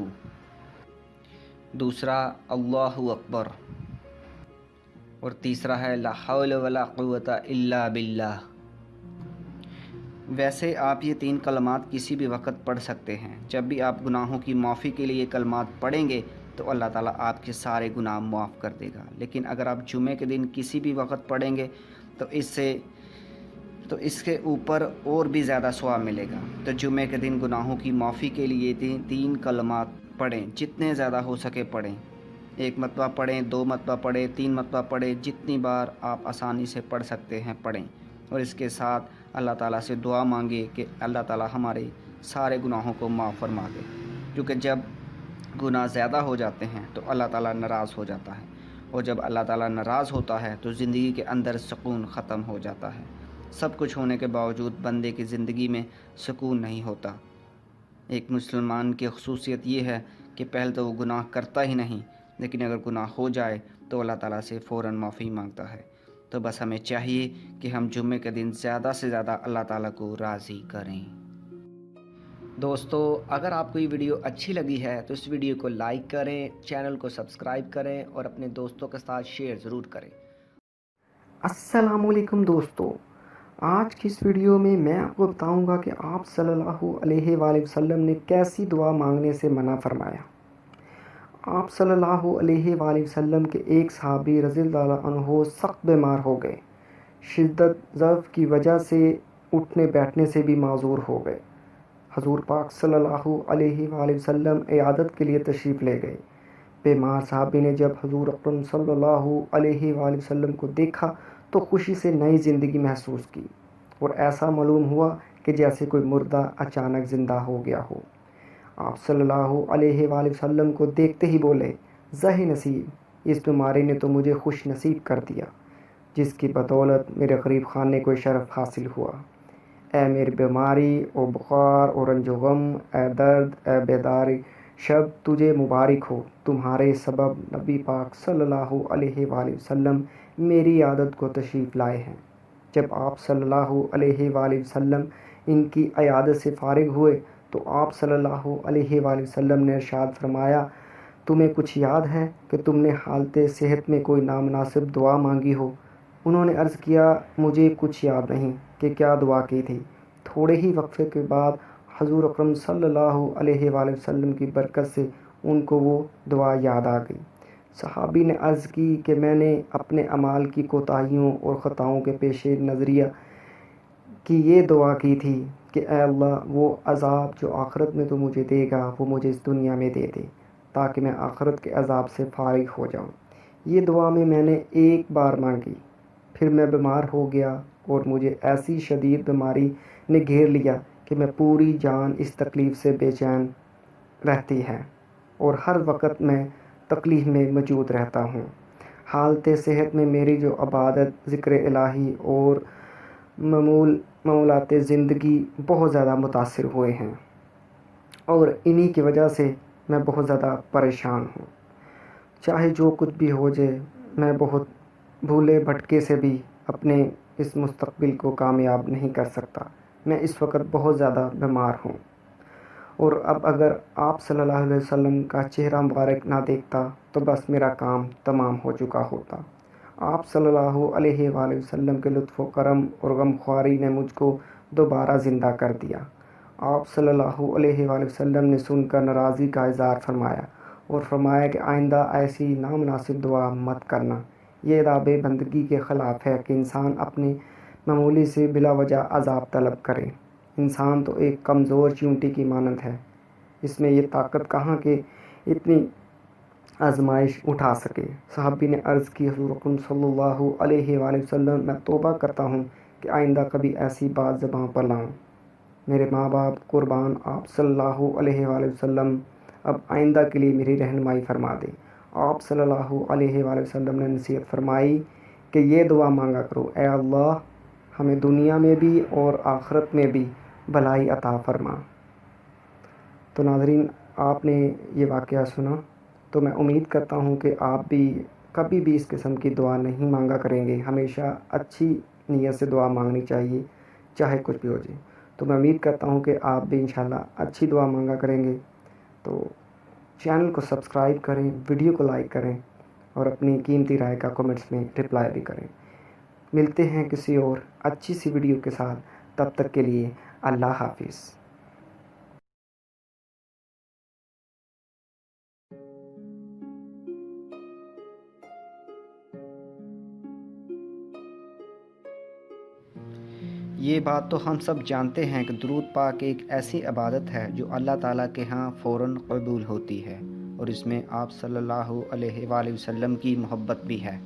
دوسرا اللہ اکبر، اور تیسرا ہے لا حول ولا قوت الا باللہ۔ ویسے آپ یہ 3 کلمات کسی بھی وقت پڑھ سکتے ہیں۔ جب بھی آپ گناہوں کی معافی کے لیے یہ کلمات پڑھیں گے تو اللہ تعالیٰ آپ کے سارے گناہ معاف کر دے گا، لیکن اگر آپ جمعے کے دن کسی بھی وقت پڑھیں گے تو اس کے اوپر اور بھی زیادہ ثواب ملے گا۔ تو جمعے کے دن گناہوں کی معافی کے لیے 3 کلمات پڑھیں، جتنے زیادہ ہو سکے پڑھیں۔ 1 مرتبہ پڑھیں، 2 مرتبہ پڑھیں، 3 مرتبہ پڑھیں، جتنی بار آپ آسانی سے پڑھ سکتے ہیں پڑھیں، اور اس کے ساتھ اللہ تعالیٰ سے دعا مانگے کہ اللہ تعالیٰ ہمارے سارے گناہوں کو معاف فرما دے، کیونکہ جب گناہ زیادہ ہو جاتے ہیں تو اللہ تعالیٰ ناراض ہو جاتا ہے، اور جب اللہ تعالیٰ ناراض ہوتا ہے تو زندگی کے اندر سکون ختم ہو جاتا ہے۔ सब कुछ होने के बावजूद बंदे की ज़िंदगी में सुकून नहीं होता। एक मुसलमान की खसूसियत ये है कि पहले तो वो गुनाह करता ही नहीं, लेकिन अगर गुनाह हो जाए तो अल्लाह ताला से फ़ौरन माफ़ी मांगता है। तो बस हमें चाहिए कि हम जुम्मे के दिन ज़्यादा से ज़्यादा अल्लाह ताला को राज़ी करें। दोस्तों, अगर आपको ये वीडियो अच्छी लगी है तो इस वीडियो को लाइक करें, चैनल को सब्सक्राइब करें और अपने दोस्तों के साथ शेयर ज़रूर करें। अस्सलामुअलैकुम दोस्तों, आज की इस वीडियो में मैं आपको बताऊंगा कि आप सल्लल्लाहु अलैहि वसल्लम ने कैसी दुआ मांगने से मना फरमाया। आप सल्लल्लाहु अलैहि वसल्लम के एक सहाबी रज़ियल्लाहु अन्हु सख्त बीमार हो गए। शिद्दत ज़र्फ़ की वजह से उठने बैठने से भी माजूर हो गए। हजूर पाक सल्लल्लाहु अलैहि वसल्लम इयादत के लिए तशरीफ़ ले गए। बीमार साहबी ने जब हजूर अकरम सल्लल्लाहु अलैहि वसल्लम को देखा तो खुशी से नई ज़िंदगी महसूस की और ऐसा मालूम हुआ कि जैसे कोई मुर्दा अचानक ज़िंदा हो गया हो। आप सल्लल्लाहु अलैहि वसल्लम को देखते ही बोले, ज़ही नसीब, इस बीमारी ने तो मुझे खुश नसीब कर दिया, जिसकी बदौलत मेरे गरीब खाने को शरफ़ हासिल हुआ। ए मेरी बीमारी, ओ बुखार, ओ रंजो गम, ए दर्द, ए बेदारी, शब तुझे मुबारक हो। तुम्हारे सबब नबी पाक सल्लल्लाहु अलैहि वसल्लम मेरी आदत को तशरीफ़ लाए हैं। जब आप सल्लल्लाहु अलैहि वसल्लम इनकी अयादत से फ़ारिग हुए तो आप सल्लल्लाहु अलैहि वसल्लम ने इरशाद फरमाया, तुम्हें कुछ याद है कि तुमने हालत सेहत में कोई नामनासिब दुआ मांगी हो? उन्होंने अर्ज़ किया, मुझे कुछ याद नहीं कि क्या दुआ की थी। थोड़े ही वक्फे के बाद हजूर अकरम सल्लल्लाहु अलैहि वसल्लम की बरकत से उनको वो दुआ याद आ गई। सहाबी ने अर्ज़ की कि मैंने अपने अमाल की कोताहियों और ख़ताओं के पेश नज़रिया की ये दुआ की थी कि ऐ अल्लाह, वो अज़ाब जो आखिरत में तो मुझे देगा वो मुझे इस दुनिया में दे दे, ताकि मैं आखिरत के अज़ाब से फ़ारिग हो जाऊँ। ये दुआ में मैंने एक बार मांगी, फिर मैं बीमार हो गया और मुझे ऐसी शदीद बीमारी ने घेर लिया कि मैं पूरी जान इस तकलीफ़ से बेचैन रहती है और हर वक्त मैं तकलीफ़ में मौजूद रहता हूँ। हालत सेहत में मेरी जो इबादत, ज़िक्र इलाही और मामूलात ज़िंदगी बहुत ज़्यादा मुतासिर हुए हैं और इन्हीं की वजह से मैं बहुत ज़्यादा परेशान हूँ। चाहे जो कुछ भी हो जाए, मैं बहुत भूले भटके से भी अपने इस मुस्तक़बिल को कामयाब नहीं कर सकता। मैं इस वक्त बहुत ज़्यादा बीमार हूँ और अब अगर आप सल्लल्लाहु अलैहि वसल्लम का चेहरा मुबारक ना देखता तो बस मेरा काम तमाम हो चुका होता। आप सल्लल्लाहु अलैहि वसल्लम के लुत्फ़ व करम और गमख्वारी ने मुझको दोबारा ज़िंदा कर दिया। आप सल्लल्लाहु अलैहि वसल्लम ने सुनकर नाराज़गी का इज़हार फरमाया और फरमाया कि आइंदा ऐसी नामुनासिब दुआ मत करना। ये अदाब बंदगी के ख़िलाफ़ है कि इंसान अपने मामूली से बिला वजह अज़ाब तलब करे। इंसान तो एक कमज़ोर चींटी की मानद है, इसमें ये ताकत कहाँ कि इतनी आजमाइश उठा सके। सहाबी ने अर्ज़ की, हुज़ूर अकरम सल्लल्लाहु अलैहि वसल्लम, मैं तौबा करता हूँ कि आइंदा कभी ऐसी बात ज़बान पर लाऊं। मेरे माँ बाप कुर्बान, आप सल्लल्लाहु अलैहि वसल्लम अब आइंदा के लिए मेरी रहनुमाई फरमा दें। आप सल्लल्लाहु अलैहि वसल्लम ने नसीहत फरमाई कि ये दुआ मांगा करो, ए अल्लाह, हमें दुनिया में भी और आखिरत में भी भलाई अता फरमा। तो नाज़रीन, आपने ये वाक़या सुना, तो मैं उम्मीद करता हूँ कि आप भी कभी भी इस किस्म की दुआ नहीं मांगा करेंगे। हमेशा अच्छी नीयत से दुआ मांगनी चाहिए, चाहे कुछ भी हो जाए। तो मैं उम्मीद करता हूँ कि आप भी इंशाल्लाह अच्छी दुआ मांगा करेंगे। तो चैनल को सब्सक्राइब करें, वीडियो को लाइक करें और अपनी कीमती राय का कमेंट्स में रिप्लाई भी करें। मिलते हैं किसी और अच्छी सी वीडियो के साथ, तब तक के लिए अल्लाह हाफिज़। ये बात तो हम सब जानते हैं कि दुरूद पाक एक ऐसी इबादत है जो अल्लाह ताला के यहाँ फ़ौरन कबूल होती है और इसमें आप सल्लल्लाहु अलैहि वसल्लम की मोहब्बत भी है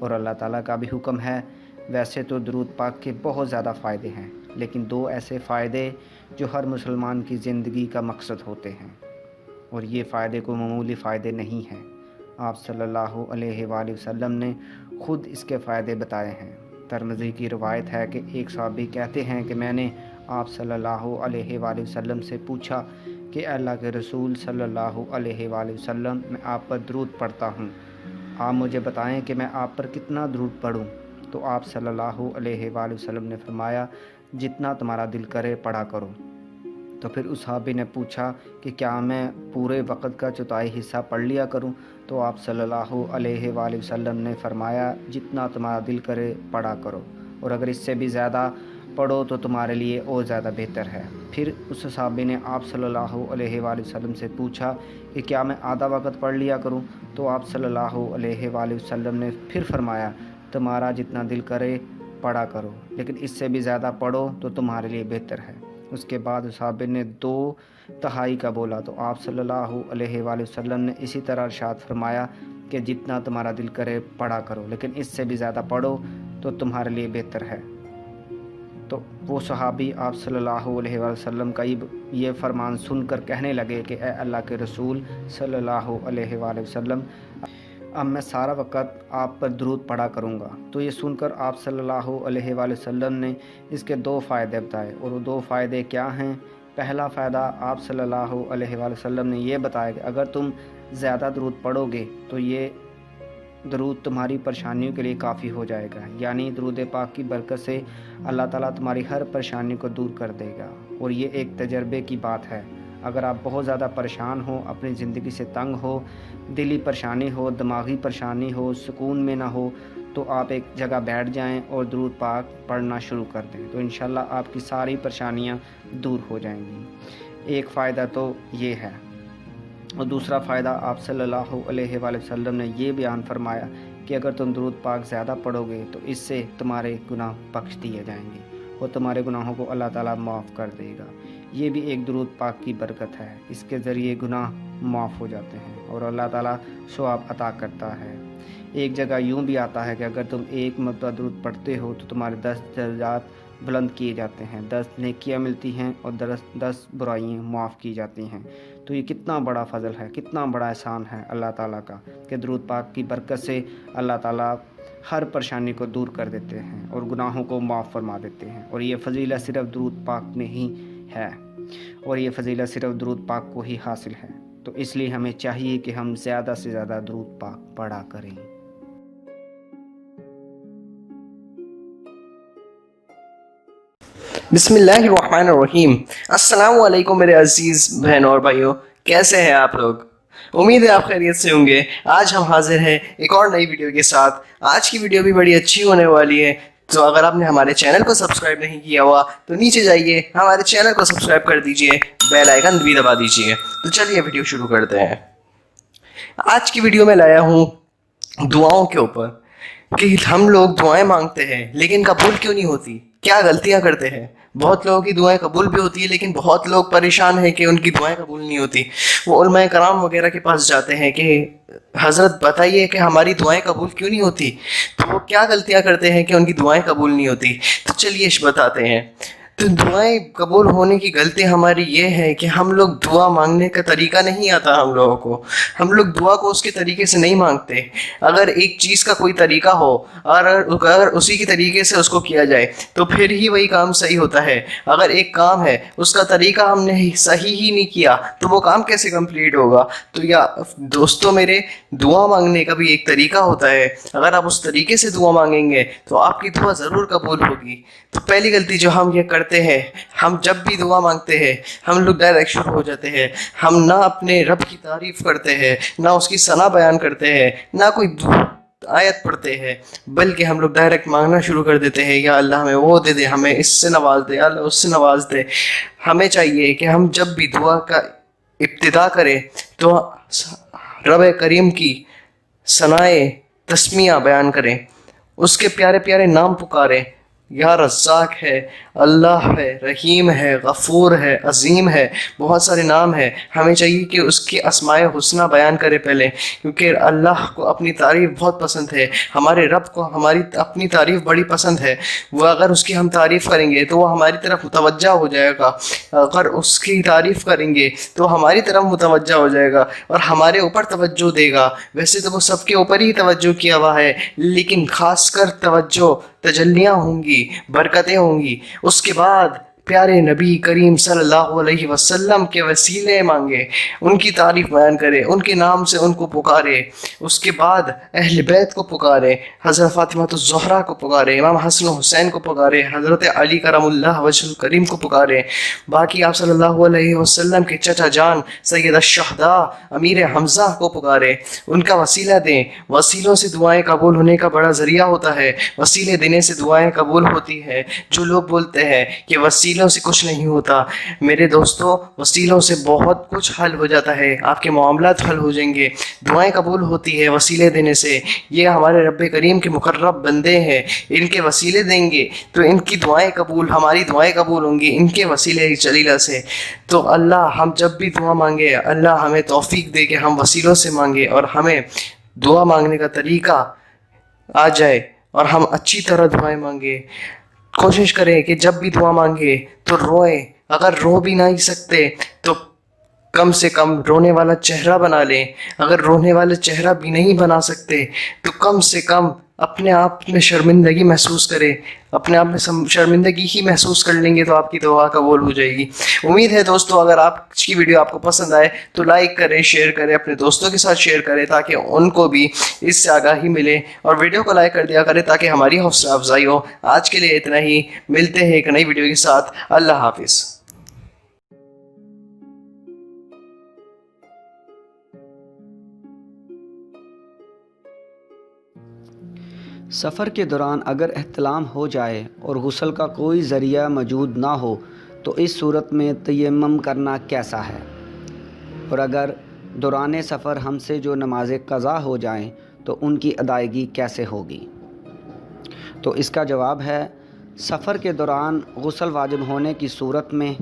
और अल्लाह ताला का भी हुक्म है। वैसे तो दुरूद पाक के बहुत ज़्यादा फ़ायदे हैं, लेकिन दो ऐसे फ़ायदे जो हर मुसलमान की ज़िंदगी का मकसद होते हैं और ये फ़ायदे कोई मामूली फ़ायदे नहीं हैं। आप सल्लल्लाहु अलैहि वसल्लम ने ख़ुद इसके फ़ायदे बताए हैं। तिरमिज़ी की रवायत है कि एक सहाबी कहते हैं कि मैंने आप सल्लल्लाहु अलैहि वसल्लम से पूछा कि अल्लाह के रसूल सल्लल्लाहु अलैहि वसल्लम, मैं आप पर दरूद पढ़ता हूँ, आप मुझे बताएं कि मैं आप पर कितना दरूद पढ़ूँ। तो आप सल्लल्लाहु अलैहि वसल्लम ने फरमाया, जितना तुम्हारा दिल करे पढ़ा करो। तो फिर उस सहाबी ने पूछा कि क्या मैं पूरे वक़्त का चौथाई हिस्सा पढ़ लिया करूं? तो आप सल्लल्लाहु अलैहि वसल्लम ने फरमाया, जितना तुम्हारा दिल करे पढ़ा करो, और अगर इससे भी ज़्यादा पढ़ो तो तुम्हारे लिए और ज़्यादा बेहतर है। फिर उस सहाबी ने आप सल्लल्लाहु अलैहि वसल्लम से पूछा कि क्या मैं आधा वक़्त पढ़ लिया करूं? तो आप सल्लल्लाहु अलैहि वसल्लम ने फिर फरमाया, तुम्हारा जितना दिल करे पढ़ा करो, लेकिन इससे भी ज़्यादा पढ़ो तो तुम्हारे लिए बेहतर है। उसके बाद उस सहाबी ने 2/3 का बोला तो आप सल्लल्लाहु अलैहि वसल्लम ने इसी तरह इरशाद फरमाया कि जितना तुम्हारा दिल करे पढ़ा करो, लेकिन इससे भी ज़्यादा पढ़ो तो तुम्हारे लिए बेहतर है। तो वो सहाबी आप सल्लल्लाहु अलैहि वसल्लम का ये फरमान सुनकर कहने लगे कि ए अल्लाह के रसूल सल्लल्लाहु अलैहि वसल्लम, अब मैं सारा वक़्त आप पर दरूद पढ़ा करूँगा। तो ये सुनकर आप सल्लल्लाहु अलैहि वसल्लम ने इसके 2 फ़ायदे बताए, और वो 2 फ़ायदे क्या हैं? पहला फ़ायदा आप सल्लल्लाहु अलैहि वसल्लम ने ये बताया कि अगर तुम ज़्यादा दरूद पढ़ोगे तो ये दरूद तुम्हारी परेशानियों के लिए काफ़ी हो जाएगा, यानी दरूद पाक की बरकत से अल्लाह ताला तुम्हारी हर परेशानी को दूर कर देगा। और ये एक तजर्बे की बात है। अगर आप बहुत ज़्यादा परेशान हो, अपनी ज़िंदगी से तंग हो, दिली परेशानी हो, दिमागी परेशानी हो, सुकून में ना हो, तो आप एक जगह बैठ जाएं और दरूद पाक पढ़ना शुरू कर दें, तो इंशाल्लाह आपकी सारी परेशानियां दूर हो जाएंगी। एक फ़ायदा तो ये है। और दूसरा फ़ायदा आप सल्लल्लाहु अलैहि वसल्लम ने ये बयान फरमाया कि अगर तुम दरूद पाक ज़्यादा पढ़ोगे तो इससे तुम्हारे गुनाह बख्श दिए जाएंगे और तुम्हारे गुनाहों को अल्लाह ताला माफ़ कर देगा। ये भी एक दरूद पाक की बरकत है, इसके ज़रिए गुनाह माफ़ हो जाते हैं और अल्लाह ताला सवाब अता करता है। एक जगह यूँ भी आता है कि अगर तुम एक मरतबा दरूद पढ़ते हो तो तुम्हारे 10 दर्जात बुलंद किए जाते हैं, 10 नेकियां मिलती हैं और 10 बुराइयां माफ़ की जाती हैं। तो ये कितना बड़ा फ़ज़ल है, कितना बड़ा एहसान है अल्लाह ताला का कि दरूद पाक की बरकत से अल्लाह ताला हर परेशानी को दूर कर देते हैं और गुनाहों को माफ़ फरमा देते हैं। और ये फ़जीलत सिर्फ़ दरूद पाक में ही है, और ये फ़जीलत सिर्फ़ दरूद पाक को ही हासिल है। तो इसलिए हमें चाहिए कि हम ज़्यादा से ज़्यादा दरूद पाक पढ़ा करें। बिस्मिल्लाहिर्रहमानिर्रहीम। अस्सलामु अलैकुम मेरे अजीज़ बहन और भाइयों, कैसे हैं आप लोग? उम्मीद है आप खैरियत से होंगे। आज हम हाजिर हैं एक और नई वीडियो के साथ। आज की वीडियो भी बड़ी अच्छी होने वाली है, तो अगर आपने हमारे चैनल को सब्सक्राइब नहीं किया हुआ तो नीचे जाइए, हमारे चैनल को सब्सक्राइब कर दीजिए, बेल आइकन भी दबा दीजिए। तो चलिए वीडियो शुरू करते हैं। आज की वीडियो में लाया हूँ दुआओं के ऊपर कि हम लोग दुआएं मांगते हैं लेकिन कबूल क्यों नहीं होती, क्या गलतियां करते हैं। बहुत लोगों की दुआएं कबूल भी होती है लेकिन बहुत लोग परेशान हैं कि उनकी दुआएं कबूल नहीं होती। वो उलमाए कराम वगैरह के पास जाते हैं कि हज़रत बताइए कि हमारी दुआएं कबूल क्यों नहीं होती। तो वो क्या गलतियां करते हैं कि उनकी दुआएं कबूल नहीं होती। तो चलिए बताते हैं। तो दुआएं कबूल होने की गलती हमारी ये है कि हम लोग दुआ मांगने का तरीका नहीं आता हम लोगों को। हम लोग दुआ को उसके तरीके से नहीं मांगते। अगर एक चीज़ का कोई तरीका हो और अगर उसी के तरीके से उसको किया जाए तो फिर ही वही काम सही होता है। अगर एक काम है उसका तरीका हमने सही ही नहीं किया तो वो काम कैसे कंप्लीट होगा। तो या दोस्तों मेरे, दुआ मांगने का भी एक तरीका होता है। अगर आप उस तरीके से दुआ मांगेंगे तो आपकी दुआ ज़रूर कबूल होगी। तो पहली गलती जो हम ये करते हैं, हम जब भी दुआ मांगते हैं हम लोग डायरेक्ट शुरू हो जाते हैं। हम ना अपने रब की तारीफ करते हैं, ना उसकी सना बयान करते हैं, ना कोई आयत पढ़ते हैं, बल्कि हम लोग डायरेक्ट मांगना शुरू कर देते हैं, या अल्लाह हमें वो दे दे, हमें इससे नवाज दे, अल्लाह उससे नवाज दे। हमें चाहिए कि हम जब भी दुआ का इब्तिदा करें तो रब करीम की सनाए तस्मिया बयान करें, उसके प्यारे प्यारे नाम पुकारें। या रज़्ज़ाक है, अल्लाह है, रहीम है, गफ़ूर है, अज़ीम है, बहुत सारे नाम हैं। हमें चाहिए कि उसकी अस्माए हुस्ना बयान करें पहले, क्योंकि अल्लाह को अपनी तारीफ़ बहुत पसंद है, हमारे रब को हमारी अपनी तारीफ़ बड़ी पसंद है। वो अगर उसकी हम तारीफ़ करेंगे तो वो हमारी तरफ मुतवज्जा हो जाएगा, अगर उसकी तारीफ़ करेंगे तो हमारी तरफ मुतवज्जा हो जाएगा और हमारे ऊपर तवज्जो देगा। वैसे तो वो सबके ऊपर ही तवज्जो किया हुआ है, लेकिन ख़ासकर तवज्जो तजल्लियाँ होंगी, बरकतें होंगी। उसके बाद प्यारे नबी करीम सल्लल्लाहु अलैहि वसल्लम के वसीले मांगे, उनकी तारीफ बयान करे, उनके नाम से उनको पुकारे। उसके बाद अहल बैत को पुकारे, हज़रत फ़ातिमा ज़हरा को पुकारे, इमाम हसन हुसैन को पुकारे, हज़रत अली करमुल्लाह वजहुल करीम को पुकारे। बाकी आप सल्लल्लाहु अलैहि वसल्लम के चचा जान सैयद अश-शुहदा अमीर हमज़ा को पुकारे, उनका वसीला दें। वसीलों से दुआएं कबूल होने का बड़ा ज़रिया होता है, वसीले देने से दुआएं कबूल होती है। जो लोग बोलते हैं कि वसीलों से कुछ नहीं होता, मेरे दोस्तों वसीलों से बहुत कुछ हल हो जाता है, आपके मामलात हल हो जाएंगे, दुआएं कबूल होती है वसीले देने से। ये हमारे रब करीम के मुकर्रब बंदे हैं, इनके वसीले देंगे तो इनकी दुआएं कबूल, हमारी दुआएं कबूल होंगी इनके वसीले जलीला से। तो अल्लाह हम जब भी दुआ मांगे, अल्लाह हमें तौफीक दे के हम वसीलों से मांगे और हमें दुआ मांगने का तरीका आ जाए और हम अच्छी तरह दुआएं मांगे। कोशिश करें कि जब भी दुआ मांगे तो रोएं, अगर रो भी नहीं सकते तो कम से कम रोने वाला चेहरा बना लें। अगर रोने वाला चेहरा भी नहीं बना सकते तो कम से कम अपने आप में शर्मिंदगी महसूस करें, अपने आप में शर्मिंदगी ही महसूस कर लेंगे तो आपकी दुआ कबूल हो जाएगी। उम्मीद है दोस्तों अगर आज की वीडियो आपको पसंद आए तो लाइक करें, शेयर करें, अपने दोस्तों के साथ शेयर करें ताकि उनको भी इससे आगाही मिले, और वीडियो को लाइक कर दिया करें ताकि हमारी हौसला अफजाई हो। आज के लिए इतना ही, मिलते हैं एक नई वीडियो के साथ। अल्लाह हाफिज़। सफ़र के दौरान अगर एहतलाम हो जाए और गुस्ल का कोई ज़रिया मौजूद ना हो तो इस सूरत में तयम्मुम करना कैसा है, और अगर दौरान सफ़र हमसे जो नमाज़ें क़ज़ा हो जाएं तो उनकी अदायगी कैसे होगी। तो इसका जवाब है, सफ़र के दौरान गुस्ल वाजिब होने की सूरत में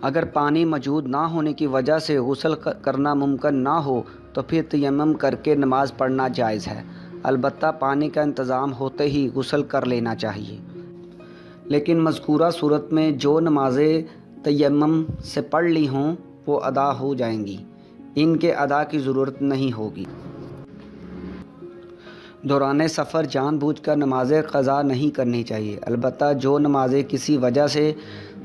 अगर पानी मौजूद ना होने की वजह से गुस्ल करना मुमकिन ना हो तो फिर तयम्मुम करके नमाज़ पढ़ना जायज़ है। अलबत्ता पानी का इंतज़ाम होते ही गुस्ल कर लेना चाहिए, लेकिन मज़कूरा सूरत में जो नमाज़ें तयम्मुम से पढ़ ली हों वो अदा हो जाएंगी, इनके अदा की ज़रूरत नहीं होगी। दौरान सफ़र जानबूझकर नमाज़ें क़ज़ा नहीं करनी चाहिए। अलबत्ता जो नमाज़ें किसी वजह से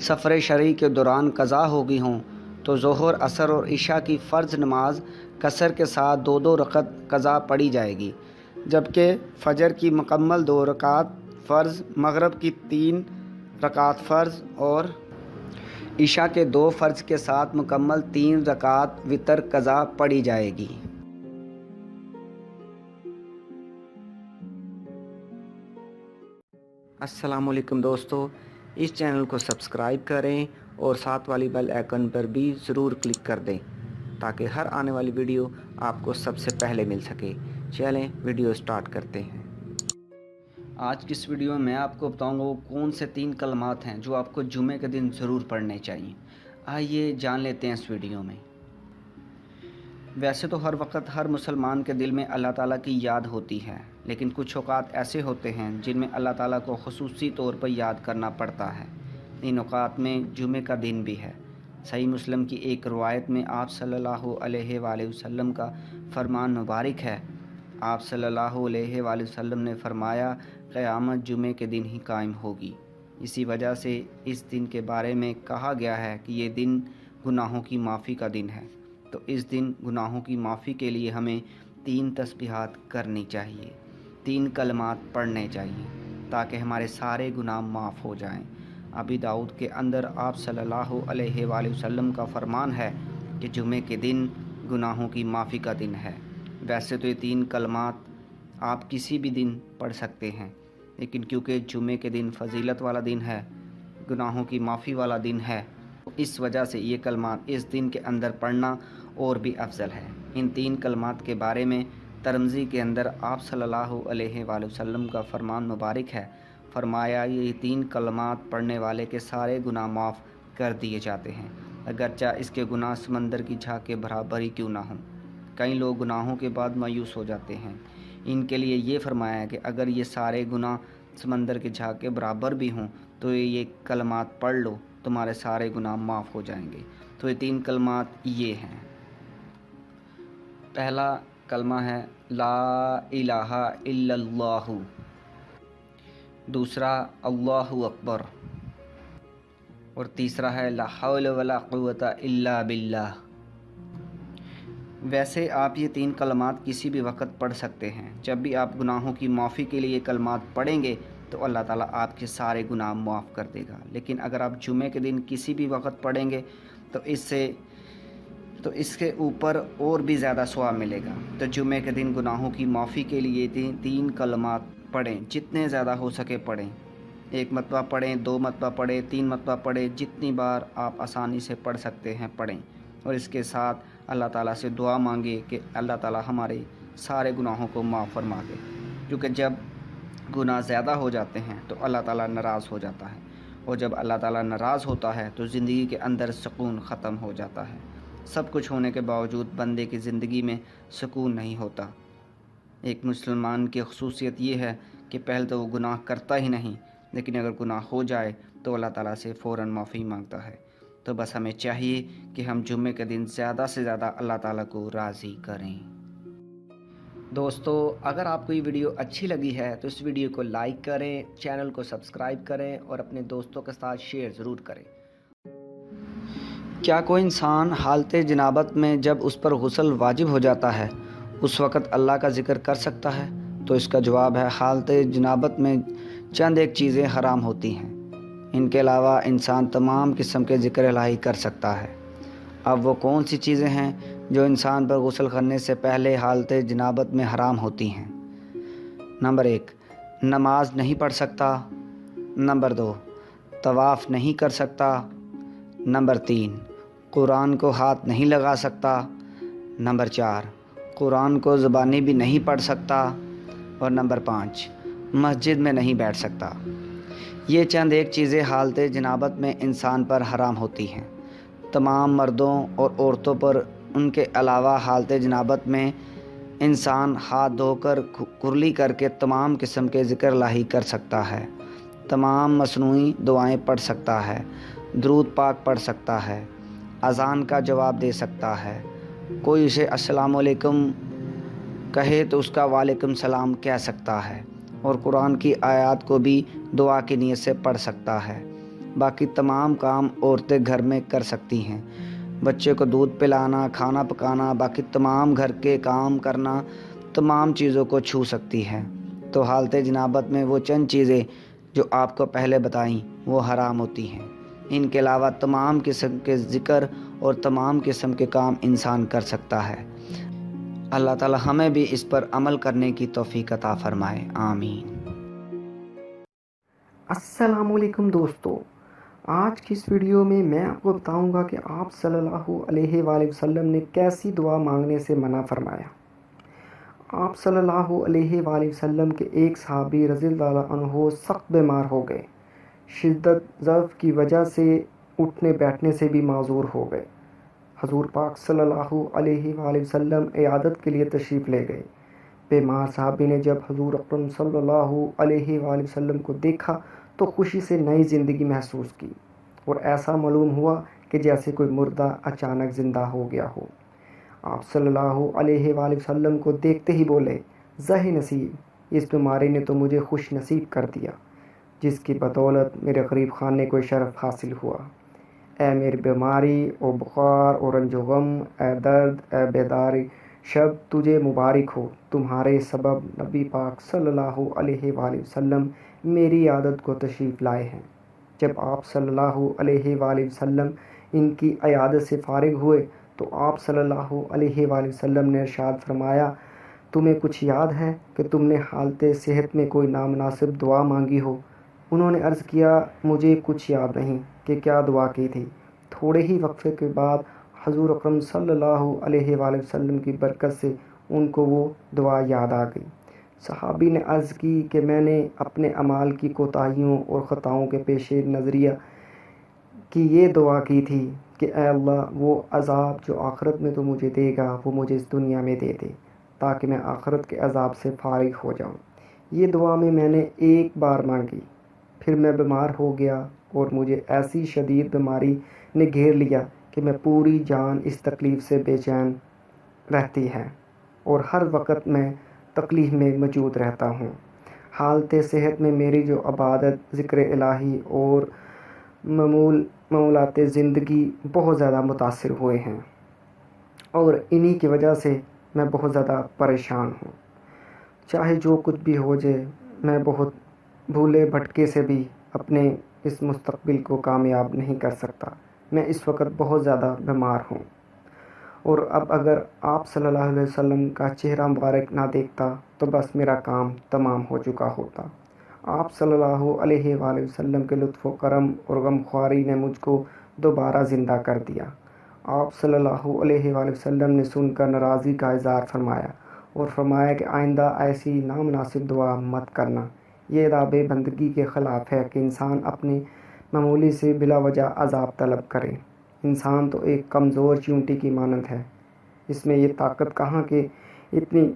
सफ़र शरई के दौरान क़ज़ा हो गई हों तो ज़ोहर, असर और इशा की फ़र्ज़ नमाज कसर के साथ 2-2 रकत क़ज़ा पढ़ी जाएगी, जबकि फ़जर की मुकम्मल 2 रकात फ़र्ज़, मग़रिब की 3 रकात फ़र्ज़ और इशा के 2 फ़र्ज़ के साथ मुकम्मल 3 रकात वितर क़ज़ा पढ़ी जाएगी। अस्सलामु अलैकुम दोस्तों, इस चैनल को सब्सक्राइब करें और साथ वाली बेल आइकन पर भी ज़रूर क्लिक कर दें ताकि हर आने वाली वीडियो आपको सबसे पहले मिल सके। चलें वीडियो स्टार्ट करते हैं। आज की इस वीडियो में मैं आपको बताऊंगा वो कौन से 3 कलमात हैं जो आपको जुमे के दिन ज़रूर पढ़ने चाहिए। आइए जान लेते हैं इस वीडियो में। वैसे तो हर वक्त हर मुसलमान के दिल में अल्लाह ताला की याद होती है, लेकिन कुछ औक़ात ऐसे होते हैं जिनमें अल्लाह ताला को ख़ुसूसी तौर पर याद करना पड़ता है। इन औक़ात में जुमे का दिन भी है। सही मुस्लिम की एक रवायत में आप सल्लल्लाहु अलैहि वसल्लम का फरमान मुबारक है। आप सल्लल्लाहु अलैहि वसल्लम ने फरमाया, क़यामत जुमे के दिन ही कायम होगी। इसी वजह से इस दिन के बारे में कहा गया है कि ये दिन गुनाहों की माफ़ी का दिन है। तो इस दिन गुनाहों की माफ़ी के लिए हमें 3 तस्बीहात करनी चाहिए, 3 कलमात पढ़ने चाहिए ताकि हमारे सारे गुनाह माफ़ हो जाएं। अबी दाऊद के अंदर आप सल्लल्लाहु अलैहि वसल्लम का फरमान है कि जुमे के दिन गुनाहों की माफ़ी का दिन है। वैसे तो ये 3 कलमात आप किसी भी दिन पढ़ सकते हैं, लेकिन क्योंकि जुमे के दिन फजीलत वाला दिन है, गुनाहों की माफ़ी वाला दिन है, इस वजह से ये कलमात इस दिन के अंदर पढ़ना और भी अफजल है। इन 3 कलमात के बारे में तिरमिज़ी के अंदर आप सल्लल्लाहु अलैहि वसल्लम का फरमान मुबारक है। फरमाया, ये 3 कलमात पढ़ने वाले के सारे गुनाह माफ़ कर दिए जाते हैं, अगरचा इसके गुनाह समंदर की झाग के बराबर ही क्यों ना हों। कई लोग गुनाहों के बाद मायूस हो जाते हैं। इनके लिए ये फरमाया है कि अगर ये सारे गुनाह समंदर के झाग के बराबर भी हों तो ये कलमात पढ़ लो, तुम्हारे सारे गुनाह माफ़ हो जाएंगे। तो ये 3 कलमात ये हैं। पहला कलमा है ला इलाहा इल्लल्लाहु। दूसरा अल्लाहु अकबर और तीसरा है ला हौल वला कुव्वता इल्ला बिल्लाह। वैसे आप ये 3 कलमात किसी भी वक्त पढ़ सकते हैं। जब भी आप गुनाहों की माफ़ी के लिए कलमात पढ़ेंगे तो अल्लाह ताला आपके सारे गुनाह माफ़ कर देगा। लेकिन अगर आप जुमे के दिन किसी भी वक्त पढ़ेंगे तो इसके ऊपर और भी ज़्यादा सवाब मिलेगा। तो जुमे के दिन गुनाहों की माफ़ी के लिए 3 कलमात पढ़ें, जितने ज़्यादा हो सके पढ़ें। 1 मरतबा पढ़ें, 2 मरतबा पढ़ें, 3 मरतबा पढ़ें, जितनी बार आप आसानी से पढ़ सकते हैं पढ़ें। और इसके साथ अल्लाह ताला से दुआ मांगे कि अल्लाह ताला हमारे सारे गुनाहों को माफ़ फरमा दे, क्योंकि जब गुनाह ज़्यादा हो जाते हैं तो अल्लाह ताला नाराज़ हो जाता है, और जब अल्लाह ताला नाराज़ होता है तो ज़िंदगी के अंदर सुकून ख़त्म हो जाता है। सब कुछ होने के बावजूद बंदे की ज़िंदगी में सुकून नहीं होता। एक मुसलमान की ख़ुसूसियत ये है कि पहले तो वो गुनाह करता ही नहीं, लेकिन अगर गुनाह हो जाए तो अल्लाह ताला से फ़ौरन माफ़ी मांगता है। तो बस हमें चाहिए कि हम जुम्मे के दिन ज़्यादा से ज़्यादा अल्लाह ताला को राज़ी करें। दोस्तों, अगर आपको ये वीडियो अच्छी लगी है तो इस वीडियो को लाइक करें, चैनल को सब्सक्राइब करें और अपने दोस्तों के साथ शेयर ज़रूर करें। क्या कोई इंसान हालते जनाबत में जब उस पर गुस्ल वाजिब हो जाता है उस वक़्त अल्लाह का ज़िक्र कर सकता है? तो इसका जवाब है हालते जनाबत में चंद एक चीज़ें हराम होती हैं। इनके अलावा इंसान तमाम किस्म के ज़िक्र इलाही कर सकता है। अब वो कौन सी चीज़ें हैं जो इंसान पर गुस्ल करने से पहले हालते जनाबत में हराम होती हैं? नंबर 1, नमाज नहीं पढ़ सकता। नंबर 2, तवाफ़ नहीं कर सकता। नंबर 3, कुरान को हाथ नहीं लगा सकता। नंबर 4, कुरान को ज़बानी भी नहीं पढ़ सकता। और नंबर 5, मस्जिद में नहीं बैठ सकता। ये चंद एक चीज़ें हालते जनाबत में इंसान पर हराम होती हैं। तमाम मर्दों और औरतों पर उनके अलावा हालते जनाबत में इंसान हाथ धोकर कुरली करके तमाम किस्म के ज़िक्र इलाही कर सकता है, तमाम मसनूई दुआएं पढ़ सकता है, दुरूद पाक पढ़ सकता है, अज़ान का जवाब दे सकता है। कोई उसे अस्सलामु अलैकुम कहे तो उसका वालेकुम सलाम कह सकता है, और कुरान की आयत को भी दुआ की नीयत से पढ़ सकता है। बाकी तमाम काम औरतें घर में कर सकती हैं। बच्चे को दूध पिलाना, खाना पकाना, बाकी तमाम घर के काम करना, तमाम चीज़ों को छू सकती हैं। तो हालते जनाबत में वो चंद चीज़ें जो आपको पहले बताईं वो हराम होती हैं। इनके अलावा तमाम किस्म के ज़िक्र और तमाम किस्म के काम इंसान कर सकता है। अल्लाह ताला हमें भी इस पर अमल करने की तौफीक अता फ़रमाए। आमीन। अस्सलामुअलैकुम दोस्तों, आज की इस वीडियो में मैं आपको बताऊंगा कि आप सल्लल्लाहु अलैहि वसल्लम ने कैसी दुआ मांगने से मना फरमाया। आप सल्लल्लाहु अलैहि वसल्लम के एक सहाबी रज़ियल्लाहु अन्हु सख्त बीमार हो गए। शिद्दत ज़फ़ की वजह से उठने बैठने से भी माजूर हो गए। हजूर पाक सल्लल्लाहु अलैहि वसल्लम इयादत के लिए तशरीफ़ ले गए। बीमार सहाबी ने जब हजूर अकरम सल्लल्लाहु अलैहि वसल्लम को देखा तो खुशी से नई ज़िंदगी महसूस की, और ऐसा मालूम हुआ कि जैसे कोई मुर्दा अचानक ज़िंदा हो गया हो। आप सल्लल्लाहु अलैहि वसल्लम को देखते ही बोले, ज़हे नसीब, इस बीमारी ने तो मुझे खुश नसीब कर दिया, जिसकी बदौलत मेरे गरीब खाने को शरफ़ हासिल हुआ। ए मेरी बीमारी, ओ बुखार, ओ रंजो गम, ए दर्द, ए बेदारी, शब तुझे मुबारक हो। तुम्हारे सबब नबी पाक सल्लल्लाहु अलैहि वसल्लम मेरी आदत को तशरीफ़ लाए हैं। जब आप सल्लल्लाहु अलैहि वसल्लम इनकी अयादत से फारिग हुए तो आप सल्लल्लाहु अलैहि वसल्लम ने इरशाद फरमाया, तुम्हें कुछ याद है कि तुमने हालते सेहत में कोई नामनासिब दुआ मांगी हो? उन्होंने अर्ज़ किया, मुझे कुछ याद नहीं कि क्या दुआ की थी। थोड़े ही वक्फे के बाद हजूर अकरम सल्लल्लाहु अलैहि वसल्लम की बरकत से उनको वो दुआ याद आ गई। सहाबी ने अर्ज़ की कि मैंने अपने अमाल की कोताहियों और ख़ताओं के पेश नज़रिया की ये दुआ की थी कि ऐ अल्लाह, वो अज़ाब जो आखिरत में तो मुझे देगा वो मुझे इस दुनिया में दे दे, ताकि मैं आखिरत के अज़ाब से फारिग हो जाऊँ। ये दुआ में मैंने एक बार मांगी, फिर मैं बीमार हो गया और मुझे ऐसी शदीद बीमारी ने घेर लिया कि मैं पूरी जान इस तकलीफ़ से बेचैन रहती है और हर वक्त मैं तकलीफ़ में मौजूद रहता हूँ। حالت صحت میں میری جو عبادت، ذکر الہی اور معمولات زندگی بہت زیادہ متاثر ہوئے ہیں، اور انہی کی وجہ سے میں بہت زیادہ پریشان ہوں۔ چاہے جو کچھ بھی ہو جائے، میں بہت بھولے بھٹکے سے بھی اپنے اس مستقبل کو کامیاب نہیں کر سکتا۔ میں اس وقت بہت زیادہ بیمار ہوں، اور اب اگر آپ صلی اللہ علیہ وسلم کا چہرہ مبارک نہ دیکھتا تو بس میرا کام تمام ہو چکا ہوتا۔ آپ صلی اللہ علیہ وآلہ وسلم کے لطف و کرم اور غمخواری نے مجھ کو دوبارہ زندہ کر دیا۔ آپ صلی اللہ علیہ وآلہ وسلم نے سن کر ناراضی کا اظہار فرمایا اور فرمایا کہ آئندہ ایسی نامناسب دعا مت کرنا۔ یہ اداب بندگی کے خلاف ہے کہ انسان اپنے معمولی سے بلا وجہ عذاب طلب کرے۔ انسان تو ایک کمزور چیونٹی کی مانند ہے، اس میں یہ طاقت کہاں کہ اتنی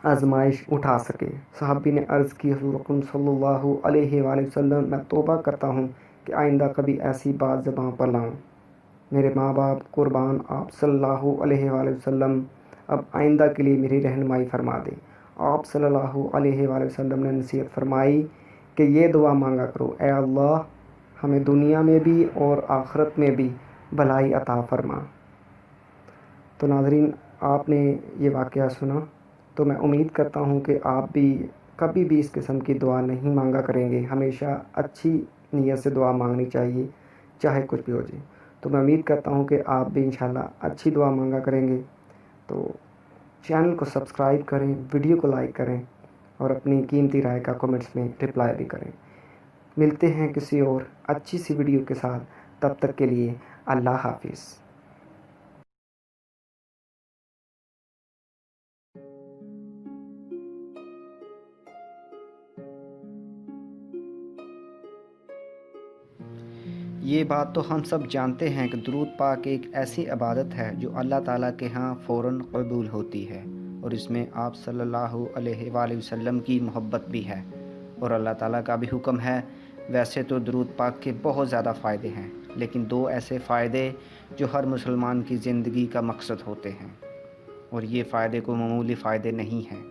آزمائش اٹھا سکے۔ صحابی نے عرض کی، حضور اکرم صلی اللہ علیہ وآلہ وسلم، میں توبہ کرتا ہوں کہ آئندہ کبھی ایسی بات زبان پر لاؤں۔ میرے ماں باپ قربان، آپ صلی اللہ علیہ وآلہ وسلم اب آئندہ کے لیے میری رہنمائی فرما دیں۔ آپ صلی اللہ علیہ وآلہ وسلم نے نصیحت فرمائی کہ یہ دعا مانگا کرو، اے اللہ ہمیں دنیا میں بھی اور آخرت میں بھی بھلائی عطا فرما۔ تو ناظرین، آپ نے یہ واقعہ سنا، تو میں امید کرتا ہوں کہ آپ بھی کبھی بھی اس قسم کی دعا نہیں مانگا کریں گے۔ ہمیشہ اچھی نیت سے دعا مانگنی چاہیے، چاہے کچھ بھی ہو جائے۔ تو میں امید کرتا ہوں کہ آپ بھی انشاءاللہ اچھی دعا مانگا کریں گے۔ تو چینل کو سبسکرائب کریں، ویڈیو کو لائک کریں، اور اپنی قیمتی رائے کا کمنٹس میں رپلائی بھی کریں۔ ملتے ہیں کسی اور اچھی سی ویڈیو کے ساتھ، تب تک کے لیے اللہ حافظ۔ یہ بات تو ہم سب جانتے ہیں کہ درود پاک ایک ایسی عبادت ہے جو اللہ تعالیٰ کے ہاں فوراً قبول ہوتی ہے، اور اس میں آپ صلی اللہ علیہ وآلہ وسلم کی محبت بھی ہے اور اللہ تعالیٰ کا بھی حکم ہے۔ ویسے تو درود پاک کے بہت زیادہ فائدے ہیں، لیکن دو ایسے فائدے جو ہر مسلمان کی زندگی کا مقصد ہوتے ہیں، اور یہ فائدے کو معمولی فائدے نہیں ہیں۔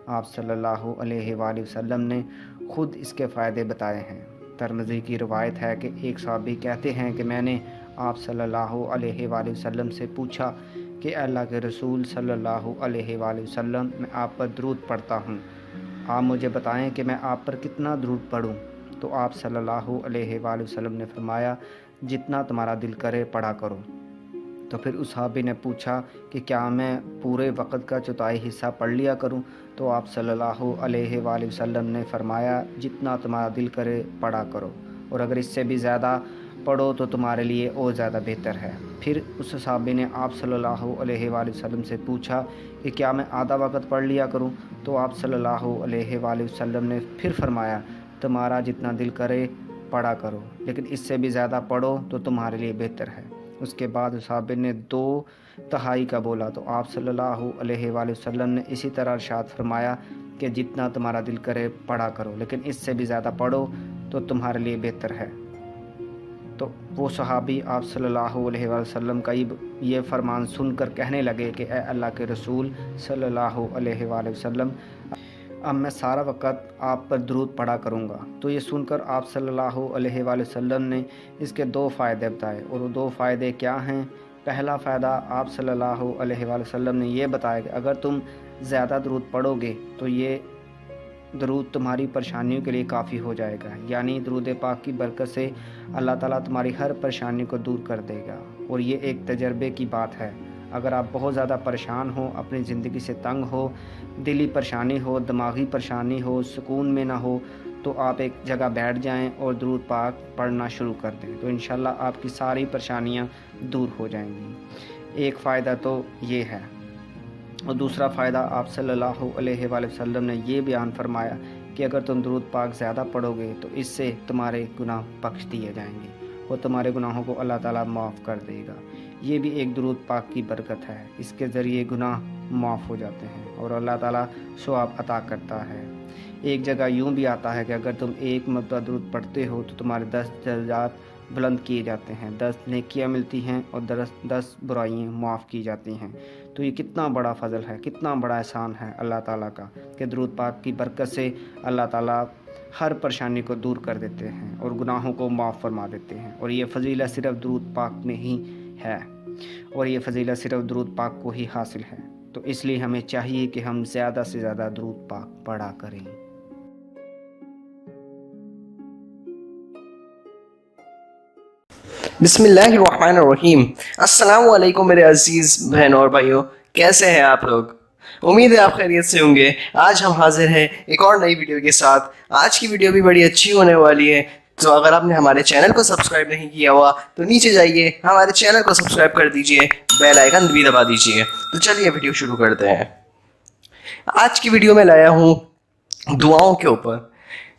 آپ صلی اللہ علیہ وآلہ وسلم نے خود اس کے فائدے بتائے ہیں۔ ترمذی کی روایت ہے کہ ایک صحابی کہتے ہیں کہ میں نے آپ صلی اللہ علیہ وآلہ وسلم سے پوچھا کہ اللہ کے رسول صلی اللہ علیہ وآلہ وسلم، میں آپ پر درود پڑھتا ہوں، آپ مجھے بتائیں کہ میں آپ پر کتنا درود پڑھوں؟ تو آپ صلی اللہ علیہ وآلہ وسلم نے فرمایا، جتنا تمہارا دل کرے پڑھا کرو۔ تو پھر اس صحابی نے پوچھا کہ کیا میں پورے وقت کا چوتھائی حصہ پڑھ لیا کروں؟ تو آپ صلی اللہ علیہ وآلہ وسلم نے فرمایا، جتنا تمہارا دل کرے پڑھا کرو، اور اگر اس سے بھی زیادہ پڑھو تو تمہارے لیے اور زیادہ بہتر ہے۔ پھر اس صحابی نے آپ صلی اللہ علیہ وآلہ وسلم سے پوچھا کہ کیا میں آدھا وقت پڑھ لیا کروں؟ تو آپ صلی اللہ علیہ وآلہ وسلم نے پھر فرمایا، تمہارا جتنا دل کرے پڑھا کرو، لیکن اس سے بھی زیادہ پڑھو تو تمہارے لیے بہتر ہے۔ اس کے بعد صحابی نے 2/3 کا بولا، تو آپ صلی اللہ علیہ وآلہ وسلم نے اسی طرح ارشاد فرمایا کہ جتنا تمہارا دل کرے پڑھا کرو، لیکن اس سے بھی زیادہ پڑھو تو تمہارے لیے بہتر ہے۔ تو وہ صحابی آپ صلی اللہ علیہ وآلہ وسلم کا یہ فرمان سن کر کہنے لگے کہ اے اللہ کے رسول صلی اللہ علیہ وآلہ وسلم، اب میں سارا وقت آپ پر درود پڑھا کروں گا۔ تو یہ سن کر آپ صلی اللہ علیہ وآلہ وسلم نے اس کے 2 فائدے بتائے، اور وہ 2 فائدے کیا ہیں؟ پہلا فائدہ آپ صلی اللہ علیہ وآلہ وسلم نے یہ بتایا کہ اگر تم زیادہ درود پڑھو گے تو یہ درود تمہاری پریشانیوں کے لیے کافی ہو جائے گا، یعنی درود پاک کی برکت سے اللہ تعالیٰ تمہاری ہر پریشانی کو دور کر دے گا۔ اور یہ ایک تجربے کی بات ہے، اگر آپ بہت زیادہ پریشان ہو، اپنی زندگی سے تنگ ہو، دلی پریشانی ہو، دماغی پریشانی ہو، سکون میں نہ ہو، تو آپ ایک جگہ بیٹھ جائیں اور درود پاک پڑھنا شروع کر دیں، تو انشاءاللہ آپ کی ساری پریشانیاں دور ہو جائیں گی۔ ایک فائدہ تو یہ ہے، اور دوسرا فائدہ آپ صلی اللہ علیہ وآلہ وسلم نے یہ بیان فرمایا کہ اگر تم درود پاک زیادہ پڑھو گے تو اس سے تمہارے گناہ بخش دیے جائیں گے، اور تمہارے گناہوں کو اللہ تعالیٰ معاف کر دے گا۔ یہ بھی ایک درود پاک کی برکت ہے، اس کے ذریعے گناہ معاف ہو جاتے ہیں اور اللہ تعالیٰ ثواب عطا کرتا ہے۔ ایک جگہ یوں بھی آتا ہے کہ اگر تم 1 مرتبہ درود پڑھتے ہو تو تمہارے 10 درجات बुलंद किए जाते हैं, 10 नेकियां मिलती हैं और 10 बुराइयां माफ़ की जाती हैं। तो ये कितना बड़ा फ़ज़ल है, कितना बड़ा एहसान है अल्लाह ताला का कि दरूद पाक की बरकत से अल्लाह ताला हर परेशानी को दूर कर देते हैं और गुनाहों को माफ़ फरमा देते हैं। और ये फ़जीलत सिर्फ़ दरूद पाक में ही है, और ये फ़जीलत सिर्फ़ दरूद पाक को ही हासिल है। तो इसलिए हमें चाहिए कि हम ज़्यादा से ज़्यादा दरूद पाक पढ़ा करें। बिस्मिल्लाहिर्रहमानिर्रहीम। अस्सलाम वालेकुम मेरे अजीज़ बहनों और भाइयों, कैसे हैं आप लोग? उम्मीद है आप खैरियत से होंगे। आज हम हाजिर हैं एक और नई वीडियो के साथ। आज की वीडियो भी बड़ी अच्छी होने वाली है, तो अगर आपने हमारे चैनल को सब्सक्राइब नहीं किया हुआ तो नीचे जाइए, हमारे चैनल को सब्सक्राइब कर दीजिए, बेल आइकन भी दबा दीजिए। तो चलिए वीडियो शुरू करते हैं। आज की वीडियो में लाया हूँ दुआओं के ऊपर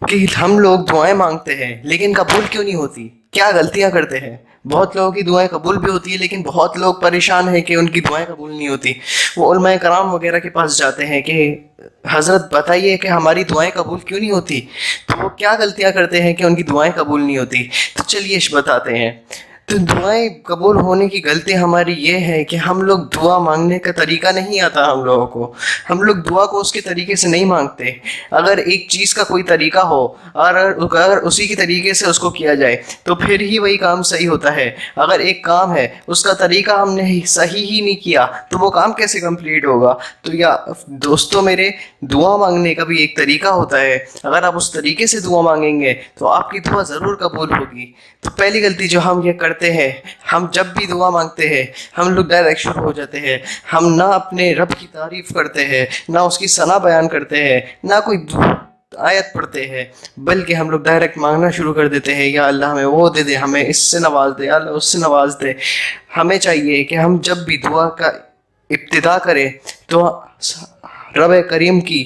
कि हम लोग दुआएं मांगते हैं लेकिन कबूल क्यों नहीं होती, क्या गलतियां करते हैं। बहुत लोगों की दुआएं कबूल भी होती है लेकिन बहुत लोग परेशान हैं कि उनकी दुआएं कबूल नहीं होती। वो उलमाए कराम वगैरह के पास जाते हैं कि हज़रत बताइए कि हमारी दुआएं कबूल क्यों नहीं होती। तो वो क्या गलतियां करते हैं कि उनकी दुआएं कबूल नहीं होती। तो चलिए बताते हैं। तो दुआएं कबूल होने की गलती हमारी ये है कि हम लोग दुआ मांगने का तरीका नहीं आता हम लोगों को। हम लोग दुआ को उसके तरीके से नहीं मांगते। अगर एक चीज़ का कोई तरीका हो और अगर उसी के तरीके से उसको किया जाए तो फिर ही वही काम सही होता है। अगर एक काम है उसका तरीका हमने सही ही नहीं किया तो वो काम कैसे कंप्लीट होगा। तो या दोस्तों मेरे, दुआ मांगने का भी एक तरीका होता है। अगर आप उस तरीके से दुआ मांगेंगे तो आपकी दुआ ज़रूर कबूल होगी। तो पहली गलती जो हम ये करते हैं, हम जब भी दुआ मांगते हैं हम लोग डायरेक्ट शुरू हो जाते हैं। हम ना अपने रब की तारीफ करते हैं, ना उसकी सना बयान करते हैं, ना कोई आयत पढ़ते हैं, बल्कि हम लोग डायरेक्ट मांगना शुरू कर देते हैं, या अल्लाह हमें वो दे दे, हमें इससे नवाज दे, अल्लाह उससे नवाज दे। हमें चाहिए कि हम जब भी दुआ का इब्तिदा करें तो रब करीम की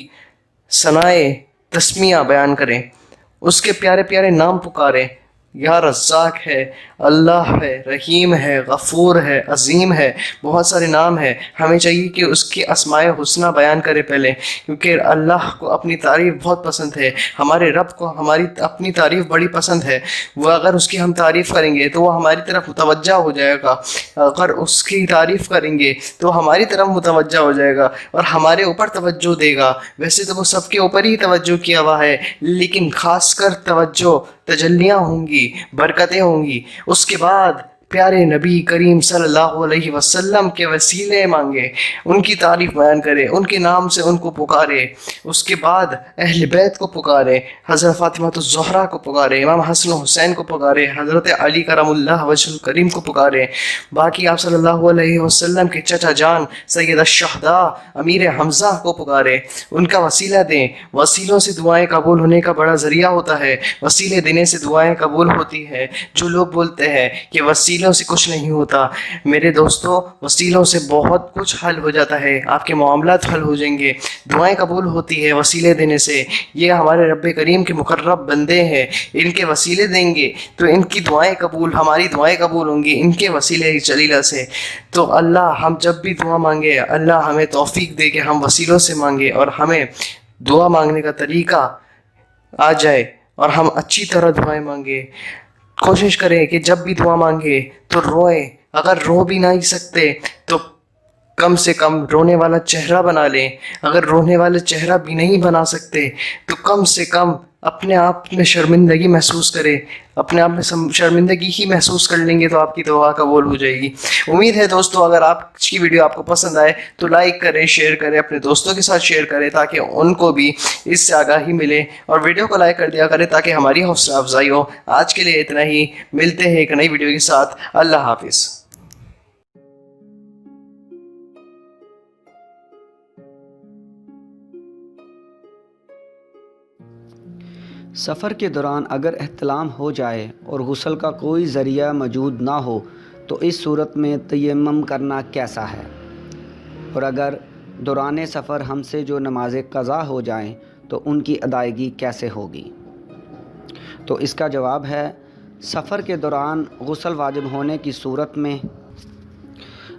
सनाए तस्मिया बयान करें, उसके प्यारे प्यारे नाम पुकारें। या रज़्ज़ाक है, अल्लाह है, रहीम है, गफ़ूर है, अज़ीम है, बहुत सारे नाम हैं। हमें चाहिए कि उसकी अस्माए हुस्ना बयान करें पहले, क्योंकि अल्लाह को अपनी तारीफ़ बहुत पसंद है, हमारे रब को हमारी अपनी तारीफ़ बड़ी पसंद है। वो अगर उसकी हम तारीफ़ करेंगे तो वो हमारी तरफ मुतवज्जा हो जाएगा, अगर उसकी तारीफ़ करेंगे तो हमारी तरफ मुतवज्जा हो जाएगा और हमारे ऊपर तवज्जो देगा। वैसे तो वो सबके ऊपर ही तवज्जो किया हुआ है, लेकिन ख़ासकर तवज्जो तजल्लियाँ होंगी, बरकतें होंगी। उसके बाद प्यारे नबी करीम सल्लल्लाहु अलैहि वसल्लम के वसीले मांगे, उनकी तारीफ़ बयान करे, उनके नाम से उनको पुकारे। उसके बाद अहले बैत को पुकारे, हज़रत फ़ातिमा ज़हरा को पुकारे, इमाम हसन हुसैन को पुकारे, हज़रत अली करमुल्लाह वजहुल करीम को पुकारे। बाकी आप सल्लल्लाहु अलैहि वसल्लम के चचा जान सैयद अश-शुहदा अमीर हमज़ा को पुकारे, उनका वसीला दें। वसीलों से दुआएं कबूल होने का बड़ा ज़रिया होता है, वसीले देने से दुआएं कबूल होती है। जो लोग बोलते हैं कि वसीलों से कुछ नहीं होता, मेरे दोस्तों वसीलों से बहुत कुछ हल हो जाता है, आपके मामलात हल हो जाएंगे, दुआएं कबूल होती है वसीले देने से। ये हमारे रब करीम के मुकर्रब बंदे हैं, इनके वसीले देंगे तो इनकी दुआएं कबूल, हमारी दुआएं कबूल होंगी इनके वसीले जलीला से। तो अल्लाह हम जब भी दुआ मांगे, अल्लाह हमें तौफीक दे कि हम वसीलों से मांगे और हमें दुआ मांगने का तरीका आ जाए और हम अच्छी तरह दुआएं मांगे। कोशिश करें कि जब भी दुआ मांगे तो रोएं, अगर रो भी नहीं सकते तो कम से कम रोने वाला चेहरा बना लें। अगर रोने वाला चेहरा भी नहीं बना सकते तो कम से कम अपने आप में शर्मिंदगी महसूस करें। अपने आप में शर्मिंदगी ही महसूस कर लेंगे तो आपकी दुआ कबूल हो जाएगी। उम्मीद है दोस्तों अगर आज की वीडियो आपको पसंद आए तो लाइक करें, शेयर करें, अपने दोस्तों के साथ शेयर करें ताकि उनको भी इससे आगाही मिले, और वीडियो को लाइक कर दिया करें ताकि हमारी हौसला अफजाई हो। आज के लिए इतना ही, मिलते हैं एक नई वीडियो के साथ। अल्लाह हाफिज़। सफ़र के दौरान अगर एहतलाम हो जाए और गुस्ल का कोई ज़रिया मौजूद ना हो तो इस सूरत में तयम्मुम करना कैसा है, और अगर दौरान सफ़र हमसे जो नमाज़ें क़ज़ा हो जाएं तो उनकी अदायगी कैसे होगी। तो इसका जवाब है, सफ़र के दौरान गुस्ल वाजिब होने की सूरत में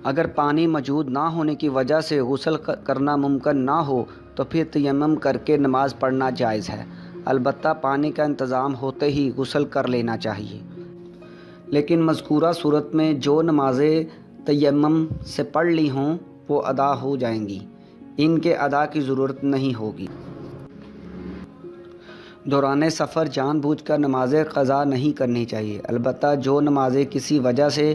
अगर पानी मौजूद ना होने की वजह से गुस्ल करना मुमकिन ना हो तो फिर तयम्मुम करके नमाज़ पढ़ना जायज़ है। अलबत्ता पानी का इंतज़ाम होते ही गुस्ल कर लेना चाहिए। لیکن مذکورہ صورت میں جو نمازیں تیمم سے پڑھ لی ہوں وہ ادا ہو جائیں گی، ان کے ادا کی ضرورت نہیں ہوگی۔ دوران سفر جان بوجھ کر نمازیں قضا نہیں کرنی چاہیے، البتہ جو نمازیں کسی وجہ سے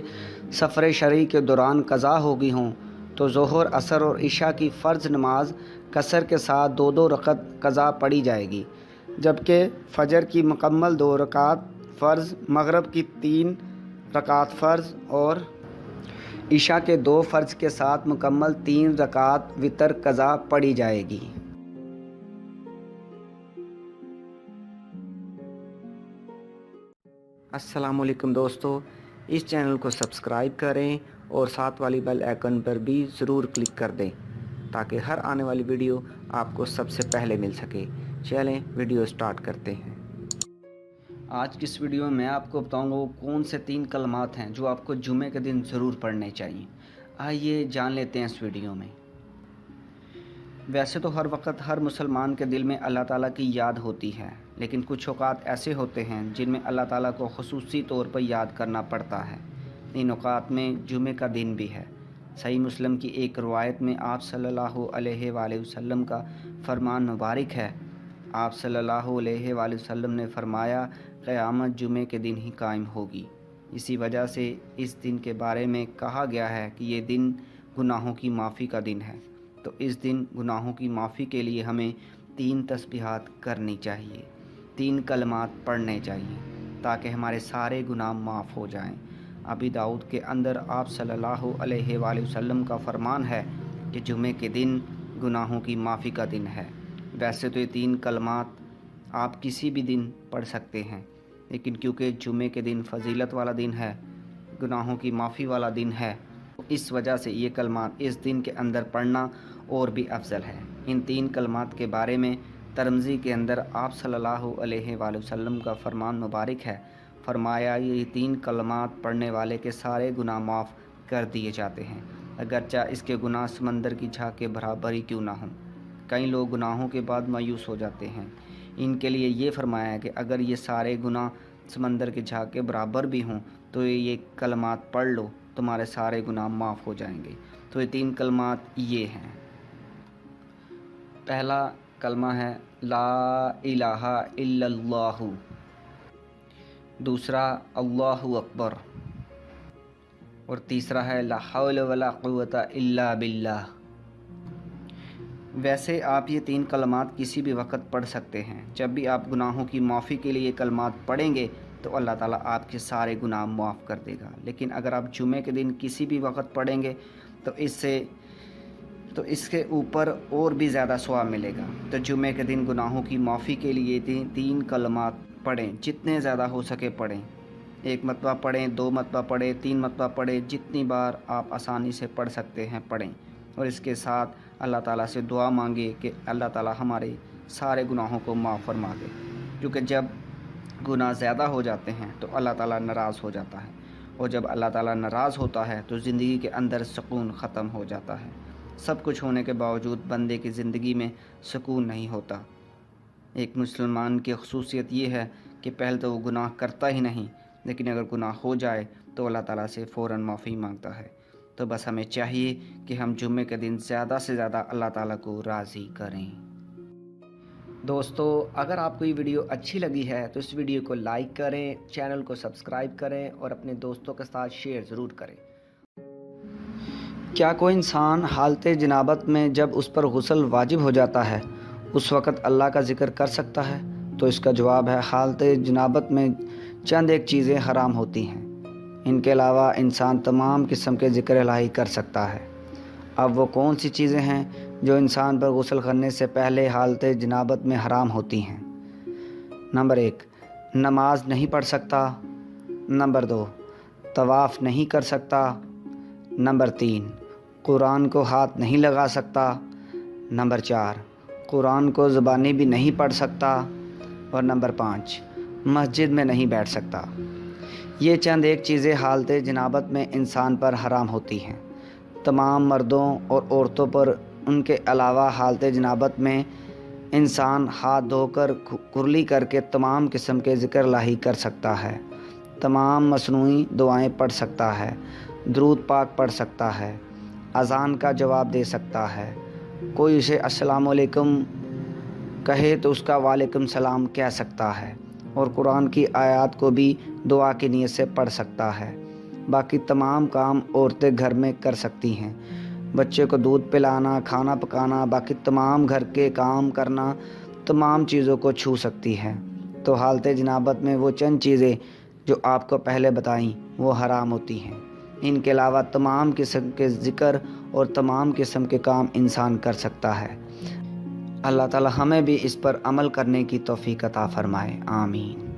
سفر شرعی کے دوران قضا ہو گئی ہوں تو ظہر، عصر اور عشاء کی فرض نماز قصر کے ساتھ 2 رکعت قضا پڑھی جائے گی، جبکہ فجر کی مکمل 2 رکعت فرض، مغرب کی 3 رکعت فرض اور عشاء کے 2 فرض کے ساتھ مکمل 3 رکعت وتر قضا پڑھی جائے گی۔ السلام علیکم دوستو، اس چینل کو سبسکرائب کریں اور ساتھ والی بیل آئیکن پر بھی ضرور کلک کر دیں تاکہ ہر آنے والی ویڈیو آپ کو سب سے پہلے مل سکے۔ چلیں ویڈیو سٹارٹ کرتے ہیں۔ آج کی اس ویڈیو میں آپ کو بتاؤں گا وہ کون سے 3 کلمات ہیں جو آپ کو جمعے کے دن ضرور پڑھنے چاہیے۔ آئیے جان لیتے ہیں اس ویڈیو میں۔ ویسے تو ہر وقت ہر مسلمان کے دل میں اللہ تعالیٰ کی یاد ہوتی ہے، لیکن کچھ اوقات ایسے ہوتے ہیں جن میں اللہ تعالیٰ کو خصوصی طور پر یاد کرنا پڑتا ہے۔ ان اوقات میں جمعے کا دن بھی ہے۔ صحیح مسلم کی ایک روایت میں آپ صلی اللہ علیہ وآلہ وسلم کا فرمان مبارک ہے۔ آپ صلی اللہ علیہ وآلہ وسلم نے فرمایا، قیامت جمعے کے دن ہی قائم ہوگی۔ اسی وجہ سے اس دن کے بارے میں کہا گیا ہے کہ یہ دن گناہوں کی معافی کا دن ہے۔ تو اس دن گناہوں کی معافی کے لیے ہمیں 3 تسبیحات کرنی چاہیے، 3 کلمات پڑھنے چاہیے تاکہ ہمارے سارے گناہ معاف ہو جائیں۔ ابی داؤد کے اندر آپ صلی اللہ علیہ وآلہ وسلم کا فرمان ہے کہ جمعے کے دن گناہوں کی معافی کا دن ہے۔ ویسے تو یہ 3 کلمات آپ کسی بھی دن پڑھ سکتے ہیں، لیکن کیونکہ جمعے کے دن فضیلت والا دن ہے، گناہوں کی معافی والا دن ہے، اس وجہ سے یہ کلمات اس دن کے اندر پڑھنا اور بھی افضل ہے۔ ان 3 کلمات کے بارے میں ترمذی کے اندر آپ صلی اللہ علیہ وآلہ وسلم کا فرمان مبارک ہے، فرمایا یہ 3 کلمات پڑھنے والے کے سارے گناہ معاف کر دیے جاتے ہیں، اگرچہ اس کے گناہ سمندر کی جھاگ کے برابر ہی کیوں نہ ہوں۔ کئی لوگ گناہوں کے بعد مایوس ہو جاتے ہیں، ان کے لیے یہ فرمایا ہے کہ اگر یہ سارے گناہ سمندر کی جھاگ کے برابر بھی ہوں تو یہ کلمات پڑھ لو، تمہارے سارے گناہ معاف ہو جائیں گے۔ تو یہ 3 کلمات یہ ہیں۔ پہلا کلمہ ہے لا الہ الا اللہ، دوسرا اللہ اکبر، اور تیسرا ہے لا حول ولا قوت الا باللہ۔ ویسے آپ یہ 3 کلمات کسی بھی وقت پڑھ سکتے ہیں۔ جب بھی آپ گناہوں کی معافی کے لیے یہ کلمات پڑھیں گے تو اللہ تعالیٰ آپ کے سارے گناہ معاف کر دے گا، لیکن اگر آپ جمعے کے دن کسی بھی وقت پڑھیں گے تو اس کے اوپر اور بھی زیادہ ثواب ملے گا۔ تو جمعے کے دن گناہوں کی معافی کے لیے 3 کلمات پڑھیں، جتنے زیادہ ہو سکے پڑھیں۔ 1 مرتبہ پڑھیں، 2 مرتبہ پڑھیں، 3 مرتبہ پڑھیں، جتنی بار آپ آسانی سے پڑھ سکتے ہیں پڑھیں، اور اس کے ساتھ اللہ تعالیٰ سے دعا مانگے کہ اللہ تعالیٰ ہمارے سارے گناہوں کو معاف فرما دے، کیونکہ جب گناہ زیادہ ہو جاتے ہیں تو اللہ تعالیٰ ناراض ہو جاتا ہے، اور جب اللہ تعالیٰ ناراض ہوتا ہے تو زندگی کے اندر سکون ختم ہو جاتا ہے۔ سب کچھ ہونے کے باوجود بندے کی زندگی میں سکون نہیں ہوتا۔ ایک مسلمان کی خصوصیت یہ ہے کہ پہلے تو وہ گناہ کرتا ہی نہیں، لیکن اگر گناہ ہو جائے تو اللہ تعالیٰ سے فوراً معافی مانگتا ہے۔ تو بس ہمیں چاہیے کہ ہم جمعے کے دن زیادہ سے زیادہ اللہ تعالیٰ کو راضی کریں۔ دوستو، اگر آپ کو یہ ویڈیو اچھی لگی ہے تو اس ویڈیو کو لائک کریں، چینل کو سبسکرائب کریں اور اپنے دوستوں کے ساتھ شیئر ضرور کریں۔ کیا کوئی انسان حالت جنابت میں جب اس پر غسل واجب ہو جاتا ہے اس وقت اللہ کا ذکر کر سکتا ہے؟ تو اس کا جواب ہے حالت جنابت میں چند ایک چیزیں حرام ہوتی ہیں، ان کے علاوہ انسان تمام قسم کے ذکر الہی کر سکتا ہے۔ اب وہ کون سی چیزیں ہیں جو انسان پر غسل کرنے سے پہلے حالت جنابت میں حرام ہوتی ہیں؟ نمبر 1، نماز نہیں پڑھ سکتا۔ نمبر 2، طواف نہیں کر سکتا۔ نمبر 3، قرآن کو ہاتھ نہیں لگا سکتا۔ نمبر 4، قرآن کو زبانی بھی نہیں پڑھ سکتا۔ اور نمبر 5، مسجد میں نہیں بیٹھ سکتا۔ یہ چند ایک چیزیں حالت جنابت میں انسان پر حرام ہوتی ہیں۔ تمام مردوں اور عورتوں پر ان کے علاوہ حالت جنابت میں انسان ہاتھ دھو کر کرلی کر کے تمام قسم کے ذکر الہی کر سکتا ہے۔ तमाम मसनूई दुआएं पढ़ सकता है, दुरूद पाक पढ़ सकता है, अज़ान का जवाब दे सकता है। कोई उसे अस्सलाम वालेकुम कहे तो उसका वालेकुम सलाम कह सकता है और कुरान की आयत को भी दुआ की नीयत से पढ़ सकता है। बाकी तमाम काम औरतें घर में कर सकती हैं। बच्चे को दूध पिलाना, खाना पकाना, बाकी तमाम घर के काम करना, तमाम चीज़ों को छू सकती है। तो हालत जनाबत में वो चंद चीज़ें जो आपको पहले बताईं वो हराम होती हैं। इनके अलावा तमाम किस्म के ज़िक्र और तमाम किस्म के काम इंसान कर सकता है। अल्लाह ताला हमें भी इस पर अमल करने की तौफीक अता फ़रमाए। आमीन।